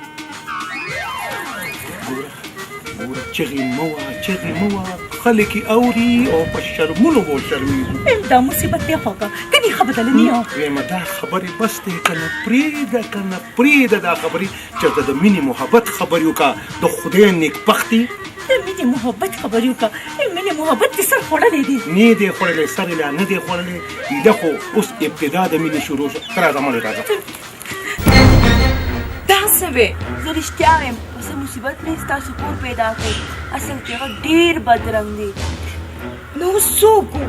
ګوره چغې مه وه خلک یې اوري او په شرمونو به شرمېږو دا مصیبت دی خواږه کنې ښه بدله نه ویمه دا خبرې بس دی که نه پرېږده دا خبرې چېرته د مینې محبت خبرې وکړه د خدای نیکبختي د مینې محبت خبرې وکړه مینې محبت دې سر خوړلی دی نه دی خوړلی سر یې لا نه دی خوړلی ایله خو اوس ابتدا د مینې شروع شو ته راځه مړې راځه دا څه وې زه رښتیا وایم څه مصیبت مې ستاسو کور پیدا کړ اصل کې هغه ډېر بدرنګ دی نو اوس څوک و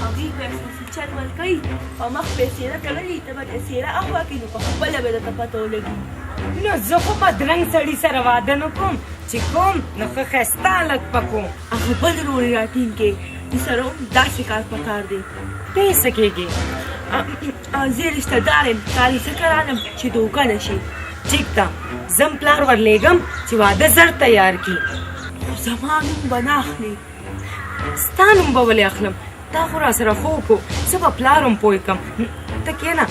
هغوی پیسې چل ول کوي او مخ پې څېره تړلي ته به دې څېره اخوا کړي نو په خپله به درته پته ولګي نو زه خو بدرنګ سړي سره واده نه کوم چې کوم نو ښه ښایسته هلک به کوم هغه بل روړې راټینګ کړې د سره هم داسې کار پکار دی ته یې څه کېږي زه یې رشته دار یم کار یې ځکه رالم چې دوکه نه شي ټیک ده زم پلار ورلېږم چې واده زر تیار کړي خو زما نوم به نه اخلي ستا نوم به ولې اخلم تا خو را سره خوب و زه به پلار هم پوه کړم ته کښېنه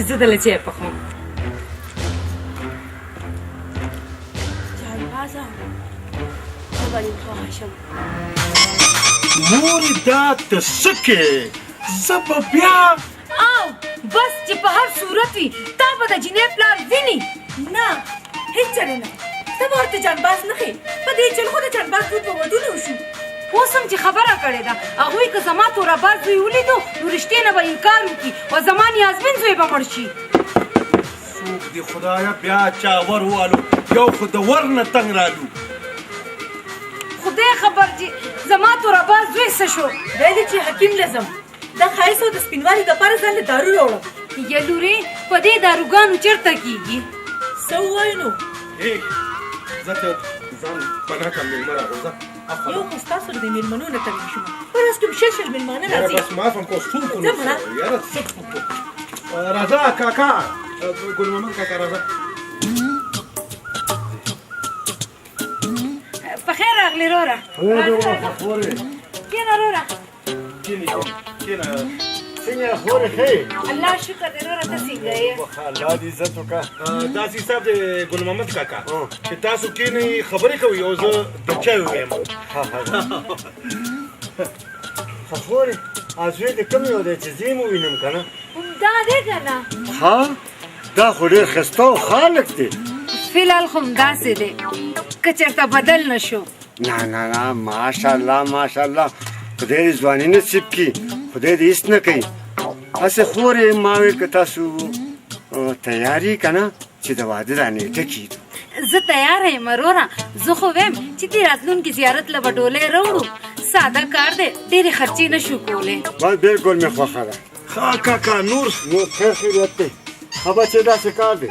زه دله چای پخوم راځه زه به دې خوښه شم مورې دا ته څه کې زه به بیا او بس چې په هر صورت وي تا به د جینۍ پلار ویني نه هیڅ چلې نه ته به ورته جانباز نه ښې په دې چل خو د جانباز دود په ودونه وشو اوس هم چې خبره کړې ده هغوی که زما توراباز زوی ولیدو نو رښتې نه به انکار وکړي او زما نیازبین زوی به مړ شي څوک دې خدایه بیا چا ور والو یو خو د ور نه تنګ رالو خدای خبر چې زما توراباز زوی څه شو ویلې چې حکیم لزم دا ښایست او د سپینوالي دپاره ځان له دارو راوړم یا لورې په دې داروګانو چېرته کېږي څه ووایو نو زه ته ځان پناه کړم مېلمه راغورځه یو خو ستاسو د مېلمنو نه تنګ شوم په ورځ کې شل مېلمانه راځي بس معاف هم کوو څوک ځه مړه یاره څه راځه کاکا ګل محمد کاکا راځه په خیر راغلې روره کېنه روره څنګه خورې ښې الله شکر دی روره ته څنګه یې الله دې عزت وکړه داسې صاحب د ګل محمد کاکا چې تاسو کېنئ خبرې کوئ او زه د چای ویم خورې ازوی دې کوم یو دی چې زه یې ووینم که نه دا دی که نه ها دا خو ډېر ښایسته او خالق دی فیلحال خو همداسې دی که چېرته بدل نه شو نه نه نه ماشاءالله ماشاءالله خدای دې ځواني نصیب کړي خدای دې هېڅ نه کوي هسې خورې ما ویل که تاسو تیار یې که نه چې د واده دا نیټه کېږدو زه تیاره یم وروره زه خو ویم چې دې راتلونکي زیارت له به ډولۍ راوړو ساده کار دی ډېرې خرچې نه شو کولی بس بلکل مې خوښه ده ښه کاکا نور خیر خیریت دی ښه بچې داسې کار دی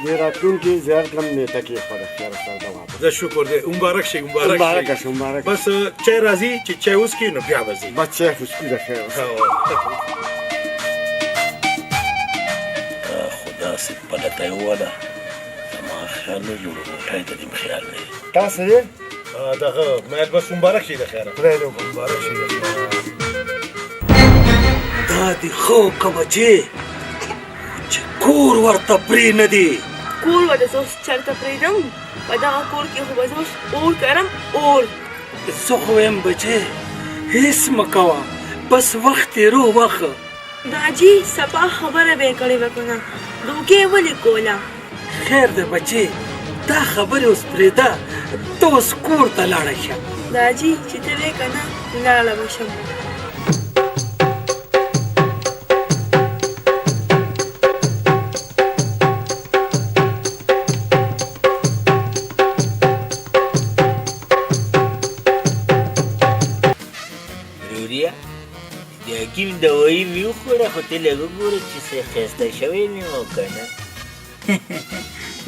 دې راتلونکي زیارت له نیټه کېښوده خیر سره د واده زه شکر دی مبارک شي مبارکه شي مبارک بس چای راځي چې چای وڅښي نو بیا به ځي بس چای خوشکي ده خیر خدا سي پلته یې ووله زما خیال نه جوړو موټی ته دې خیال نه تاسو یې دغه مایل بس مبارک شي د خیره خدای دې وکړي مبارک شي د خیره دا دې ښه وکړه بچې چې کور ورته پرې نه دی کور به زه اوس چېرته پرېږدم په دغه کور کې خو به زه اوس اور کرم اور زه خو وایم بچې هېڅ مه کوه بس وخت تېرو وخه داجي سبا خبره به یې کړې وه که نه دوکې یې ولې کوله خیر دی بچې دا خبرې اوس پرېږده ته اوس کور ته لاړه شه داجي چې ته وې که نه لاړه به شم د حکیم دوایي مې وخوړه خو ته لږ وګوره چې څه ښایسته شوی مې و که نه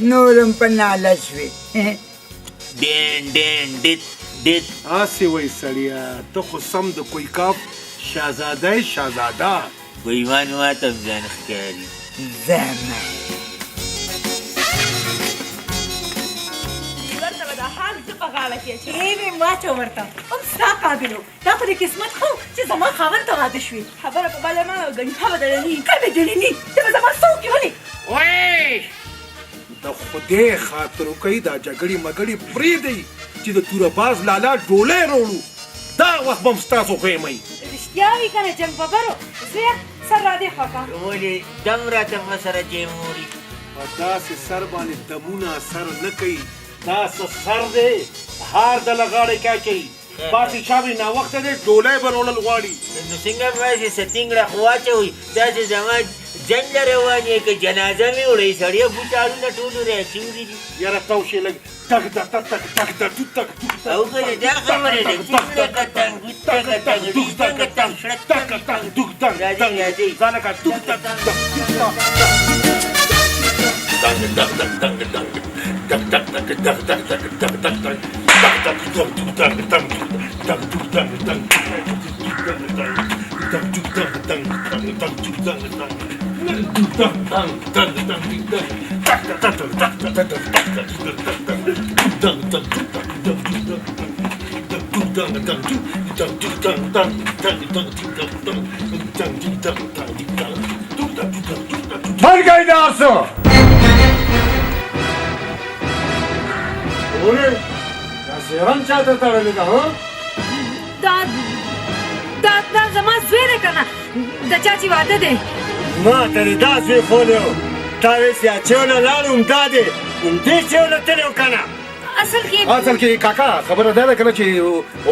نورم په ناله شوې ډین ډین ډیت ډیت هسې وایي سړیه ته خو سم د کویکاپ شهزاده یې شهزاده ګویوان ماته هم ځان ښکاري زمه ورته به دا حال زه په غاړه کې اچوي مې واچو ورته هم ستا قابل و دا خو د قسمت خو چې زما خاوند ته واده شوې خبره په بله مه ګنې ښه به دلني که به دلني ته به زما څه وکړې ولې وای د خدای خاطر وکړئ دا جګړې مګړې پرېږدئ چې د تورباز لالا ډولۍ راوړو دا وخت به هم ستاسو خیمئ رښتیا وي که نه جنګ ببرو زویه سر را دې خوا کړه ولې دم راته په سره جیموري په داسې سر باندې دمونه اثر نه کوي دا څه سر دی هار د لغاړې کاچوي پاتې شاوې ناوخته دی ډولۍ به راوړل غواړي نو څنګه به چې ستینګړه خو واچوئ داسې زما جنګ له روان یې که جنازه مې وړئ سړیه بوټاړونه ټولو راچوري دي یاره تاو شي لږ تک د تک تک تک د تو تک او که دا خبرې ده چې لکه تنګ تکه تنګ ډیږ تنګه تنګ شړک تک تک دوک تک راځئ راځئ ځانکه دوک تک تک تنګ تنګ تنګ تنګ تک تک تک تک تک تک تک تک تک بن گئی ناسو ولې دا سیرم چاته تړلې ده ها دا زما زوی دی کنه د چاچی واده دی ما ته دې دا زوی ښولی و تا وې چې اچېوله لاړو همدا دی همدې چېوله تللی و که نه اصل کې کاکا خبره دا ده که نه چې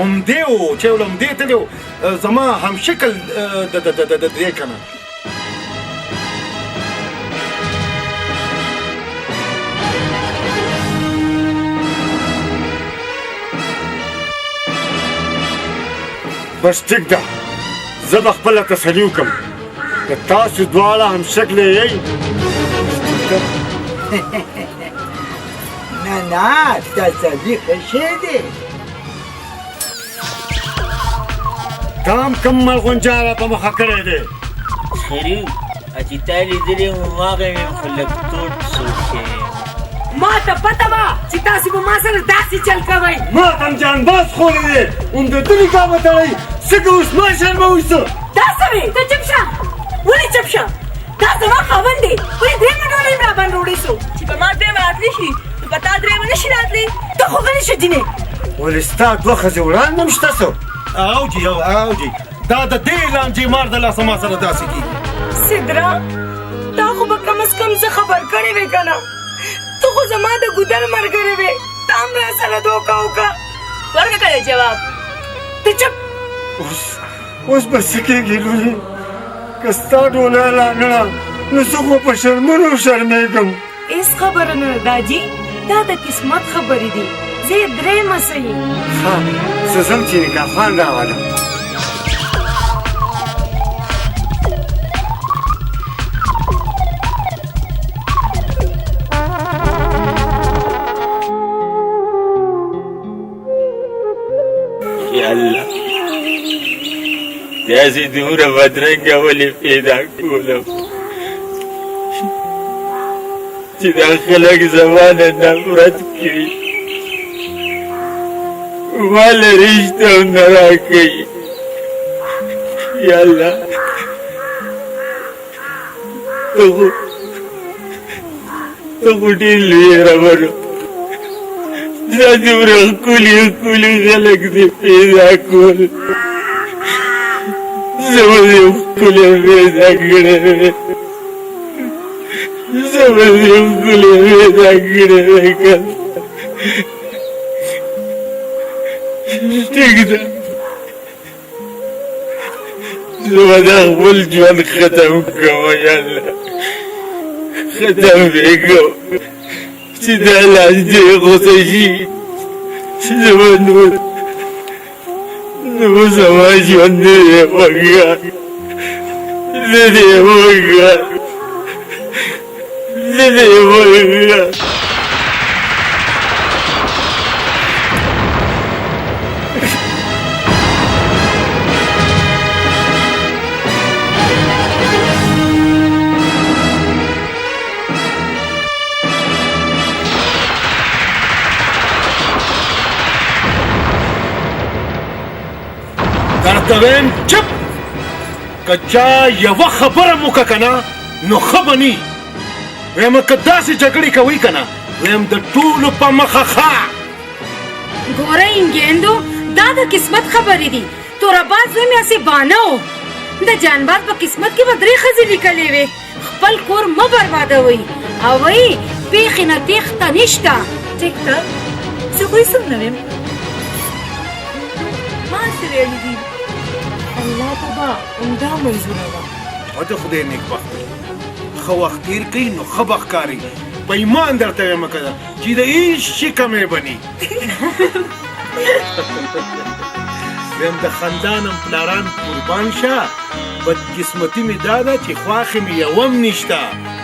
همدې و چېوله همدې تللی و زما همشکل دی که نه بس ټیک ده زه به خپله تسلي وکړم که تاسو دواړه همشکله یئ نه تسلي ښه شی دی تا هم کوم مرغونجاره په مخه کړی دی شریف چې تا لیدلې وم هغه مې خو لږ توټ سوچې ما ته پته وه چې تاسو به ما سره داسې چل کوئ ما ته هم جانباز خولی دی همدته نکاح به تړئ څنګه اوس ما شرموئ څه دا څه وې ته چپ شه ولې چپ شه دا زما خاوند دی ولې درېیمه ډوډۍ مې راباندې وړی سو چې په ما درېیمه راتلی شي نو په تا درېیمه نه شي راتلی ته خو غلی شه جینې ولې ستا دوه ښځې وړاندې هم شته څه او جی دا د دې لانجې مار د لاسه ما سره داسې کېږي سدرا تا خو به کم از کم زه خبر کړې وې که نه ته خو زما د ګودر ملګرې وې تا هم را سره دوکه وکړه ورکه کړی جواب ته چپ اوس به څه کېږي لورې که ستا ډوله رانړه نو زه خو په شرمونو شرمېږم هېڅ خبره نه ده داجي دا د قسمت خبرې دي زه یې درېیمه صحیح ښه زه ځم چې نکاح خوان راولم یا الله داسې دومره بدرنګه ولې پیدا کولم چې دا خلک زما نه نفرت کړي ما له رشته هم نه راکوي یا الله ته خو ډېر لوی ربر دا دومره ښکلي خلک دې پیدا کول زه به دې ښکلی پیدا کړی وې زه به دې ښکلی پیدا کړی وې که ټیک ده زه به دا خپل ژوند ختم کړم یا الله ختم به یې کړم چې دا لاس دې غوسه شي چې زه به نو زما ژوند نه دی خوږه نه دی خوږه نه دی خوږه درته ویم چپ که چا یوه خبره مو که که نه نو ښه به ني ویم که داسې جګړې کوئ که نه ویم د ټولو په مخه ښه ګوره انګیندو دا د قسمت خبرې دي توراباد زوی مې هسې بانه و د جانباد په قسمت کې به درې ښځې لیکلې وې خپل کور مه بربادوئ او وایي پېښې نه تېښته نشته ټیک ده زه خو هېڅ هم نه ویم ما څه ویلي دي الله ته به همدا منظوره وه او د خدای نیکبخت ښه وخت تېر کوي نو ښه به ښکاري په ایمان درته وایم که ده چې د هېڅ شي کمی به ني ویم د خندانم پلاران قربان شه بدقسمتي مې دا ده چې خواښې مې یو هم نشته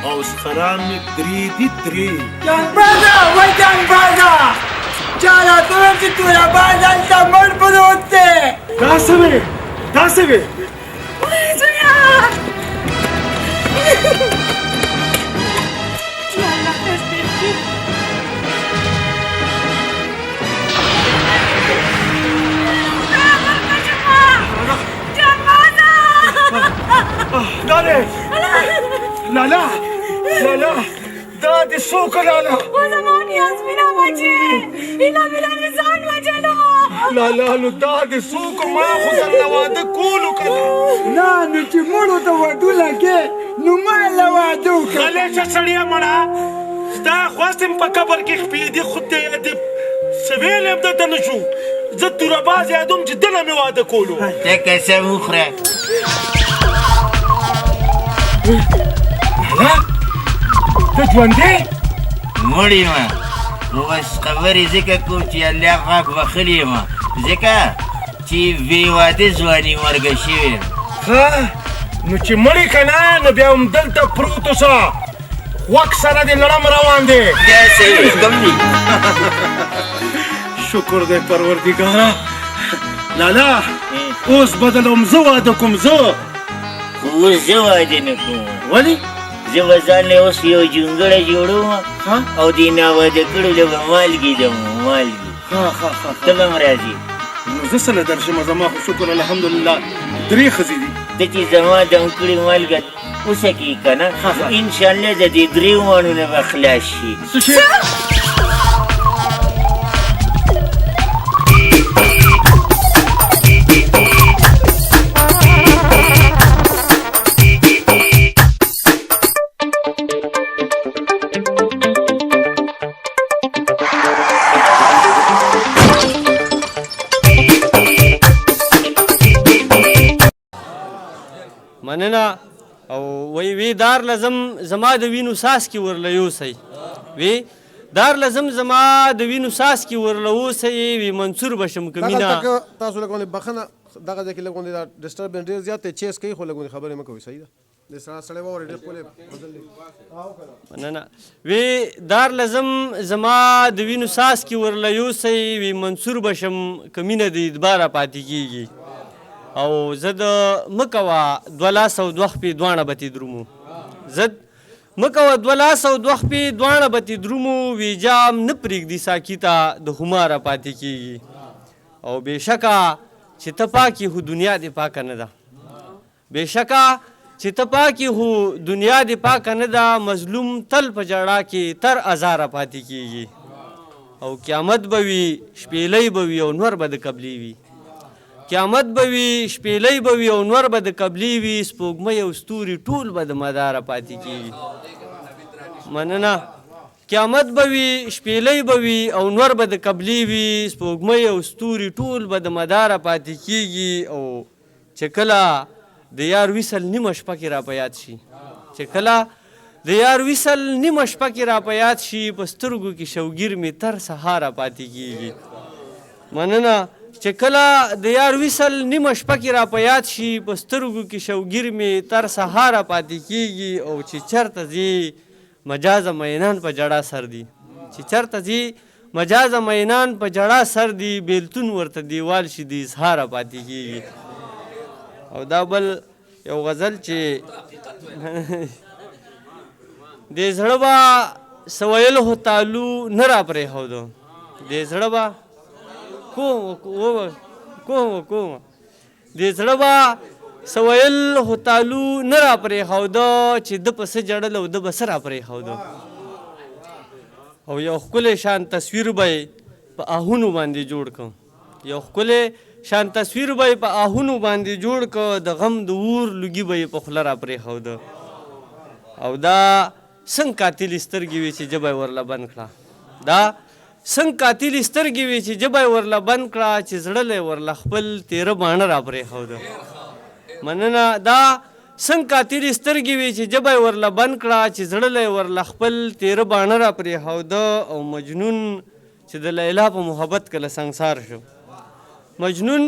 او سخران مې درې دي درې جانبازه وای جانبازه چا راته ویل چې توراباد هلته مړ پروت دی دا څه وې دا څه وې دا دی لالا لالا دا دې څوک لالا یاسمینا بچې ایله مینا مې ځان وجلو لالا نو دا دې څوک ما خو سره واده کولو کنه نه نو چې مړو ته ودونه کې نو ما له واده وکړه غلی شه سړیه مړه ستا خواستم په قبر کې خپې دي خود دې څه ویلم درته نه شو زه تورباز یادوم چې دله مې واده کولو ته قسم وخوره ته ژوندی مړ یم نو بس خبرې ځکه کوم چې الله پاک بخلي یم ځکه چې بې واده ځواني مرګه شوې یم ښه نو چې مړې که نه نو بیا هم دلته پروت اوسه خوک سره دې لړم روان دی دا صحیح کوم دي شکر دی پروردګاره لالا اوس بدلوم زه واده کوم زه خو اوس زه واده نه کوم ولې زه به ځان له اوس یو جونګړه جوړوم او دې ناواده کړو له به مالګې دم مالګې ته به هم راځې نو زه څه نه درشم زما خو شکر الحمدلله 3 ښځې دي ته چې زما دم کړې مالګه وسکې که نه انشاءالله د دې 3 مانو نه به خلاص شي څه شی مننه او وی دار لازم زما د وینو ساس کې ورله یوسئ وی دار لازم زما د وینو ساس کې ورله اوسئ وی منصور بشم که مینه تاسو لګونې بخښنه دغه ځای کې لګونې دا ډسټربنس ډېر زیات دی چیز کوي خو لګونې خبرې مه کوئ صحیح ده د سړی واورې ډېر ښکلی مننه وی دار لازم زما د وینو ساس کې ورله یوسئ وی منصور بشم که مینه د ادباره پاتې کېږي او زه د مکوه 2 لاس او 2 خپې دواړه به تې درومو زه مکوه 2 لاس او 2 خپې دواړه به تې درومو وی جام نه پرېږدي ساقي ته د خماره پاتې کېږي او بېشکه چې ته پاکې هو دنیا دې پاکه نه ده بېشکه چې ته پاکې هو دنیا دې پاکه نه ده مظلوم تل په جړا کې تر ازاره پاتې کېږي او قیامت به وي شپېلۍ به وي او نور به د قبلې وي قیامت به وي شپېلۍ به وي او نور به د قبلې وي سپوږمۍ او ستوري ټول به د مداره پاتې کېږي مننه قیامت به وي شپېلۍ به وي او نور به د قبلې وي سپوږمۍ او ستوري ټول به د مداره پاتې کېږي او چې کله د یار ویسل نیمه شپه کې را په یاد شي چې کله د یار ویسل نیمه شپه کې را په یاد شي په سترګو کې شوګیر مې تر سهاره پاتې کېږي مننه چې کله د یار ویسل نیمه شپه کې را په یاد شي په سترګو کې شوګیر مې تر سهاره پاتې کېږي او چې چېرته ځي مجازه مینان په جړا سر دي چې چېرته ځي مجازه مینان په جړا سر دي بیلتون ورته دیوال شي د اظهاره پاتې کېږي او دا بل یو غزل چې د زړه به څه ویل خو تالو نه را پرېښودو د زړه به کوم د زړه به څه ویل خو تالو نه را پرېښوده چې ده په څه جړل او ده به څه را پرېښوده او یو ښکلی شان تصویر به یې په آهونو باندې جوړ کړ یو ښکلی شان تصویر به یې په آهونو باندې جوړ کړ د غم د اور لوګي به یې په خوله را پرېښوده او دا څنګه قاتلې سترګې وې چې ژبه یې ورله بند کړه دا څنګه قاتلې سترګې وې چې ژبه یې ورله بند کړه چې زړه یې ورله خپل تېره باڼه را پرېښوده مننه دا څنګه قاتلې سترګې وې چې ژبه یې ورله بند کړه چې زړه یې ورله خپل تېره باڼه را پرېښوده او مجنون چې د لیلا په محبت کله سنګسار شو مجنون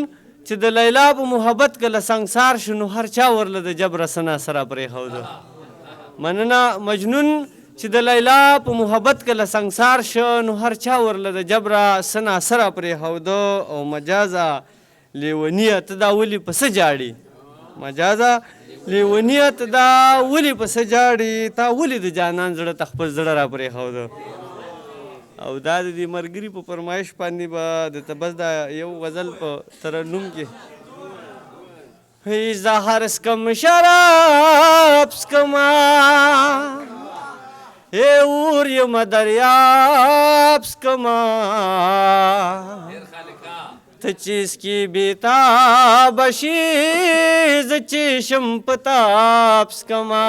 چې د لیلا په محبت کله سنګسار شو نو هر چا ورله د جبره سنا سره پرېښوده مننه مجنون چې د لیلا په محبت کله سنګسار شو نو هر چا ورله د جبره سنا سره پرېښوده او مجازه لیونیه ته دا ولې په څه جاړې مجازه لیونیه ته دا ولې په څه جاړې تا ولې د جانان زړه ته خپل زړه را پرېښوده او دا د دې ملګري په فرمایش باندې به درته بس دا یو غزل په ترنم کې زه هر سکم شراب سکما اے اور یم دریاب سکما ته چیز کی بیتاب شی ز چشم پتاب سکما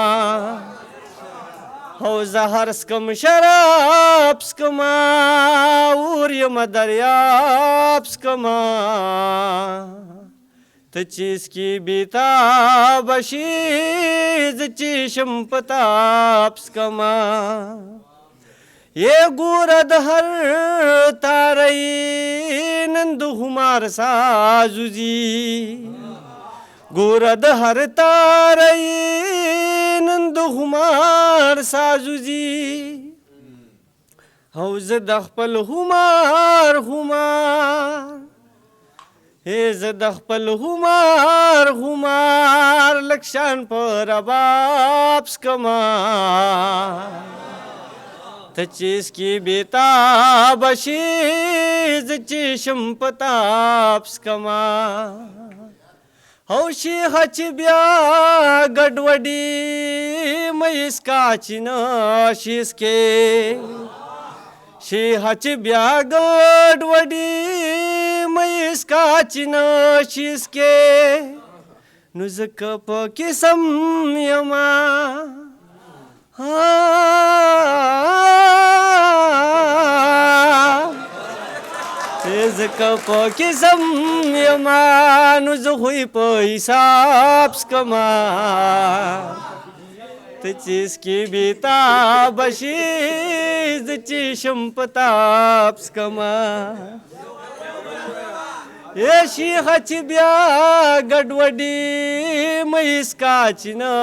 او زهر سکم شراب سکما اور یم دریاب سکما ته چیز کی بیتاب شی ز چشم پتاب سکما یہ گورد ہر تارئی نند ہمار سازوزی گورد ہر تارئی نند ہمار سازوزی حوز دخپل ہمار ہمار ایز دخپل ہمار ہمار لکشان پر اباب سکما ته چیز کی بیتاب شی ز چشم پتاب سکما او شیخ چی بیا گډوډي مې اسکاچ نه شیس کې شیخ چی بیا گډوډي مې اسکاچ نه شیس کې نو زکه په قسم یما زکه په قسم یما نو زه خو یې په حساب سکما ته چیز کې بیتاب شي زه چشم په تاب سکما ای شیخه چې بیا ګډوډي مې اسکاچ نه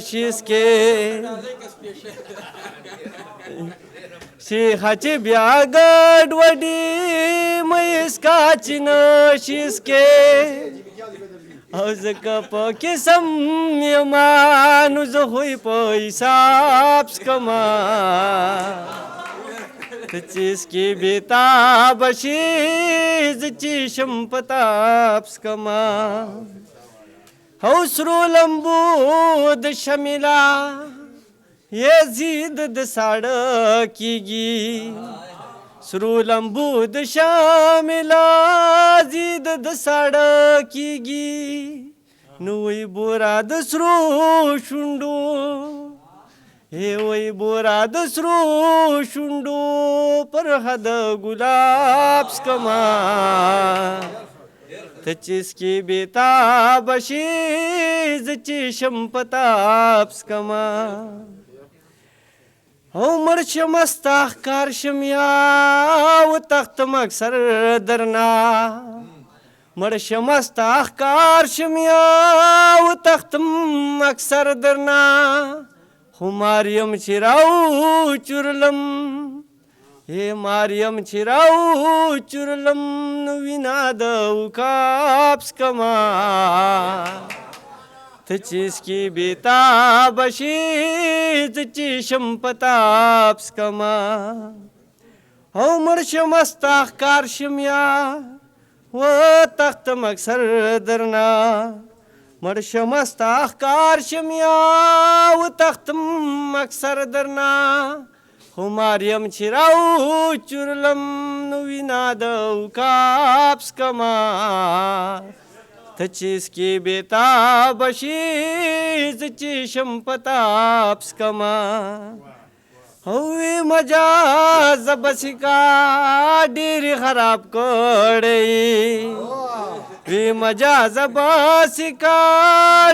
شیس کې شیخه چې بیا ګډوډي مې اسکاچ نه شیس کې او زکه په قسم یما نو زه خو یې په حساب سکما ته چیز کی بیتاب شی ز چشم پتاب سکما او سرو لمبو د شمیلا یزید د ساړه کیږي سرو لمبو د شمیلا زید د ساړه کیږي نو وی بورا د سرو شونډو ای وی بورا د سرو شونډو پر حد ګلاب سکما ته چیز کی بیتاب شی ز چشم پتاب سکما او مرشم استاخ کارشم یا و تختم اکثر درنا مرشم استاخ کارشم یا و تختم اکثر درنا خو ماریم چې راو چورلم ای ماریم چې راو چورلم نو وینا د عقاب سکما ته چیز کی بیتاب شي ز چشم پتاب سکما او مرشم استاخ کارشم یا و تختم اکثر درنا مرشم استاخ کارشم یا و تختم اکثر درنا خو ماریم چې راو چورلم نو وینا د عقاب سکما ته چیز کی بیتاب شي ز چشم پتاب سکما او وی مجاز بسکا ډېرې خراب کړی وی مجاز بسکا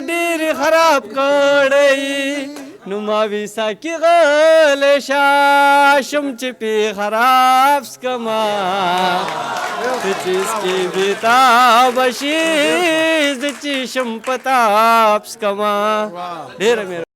ډېرې خراب کړی نو ما ویسا کی غل شاشم چې پی خراب سکما ته چیز کی بیتاب شي ز چشم پتاب سکما ډېره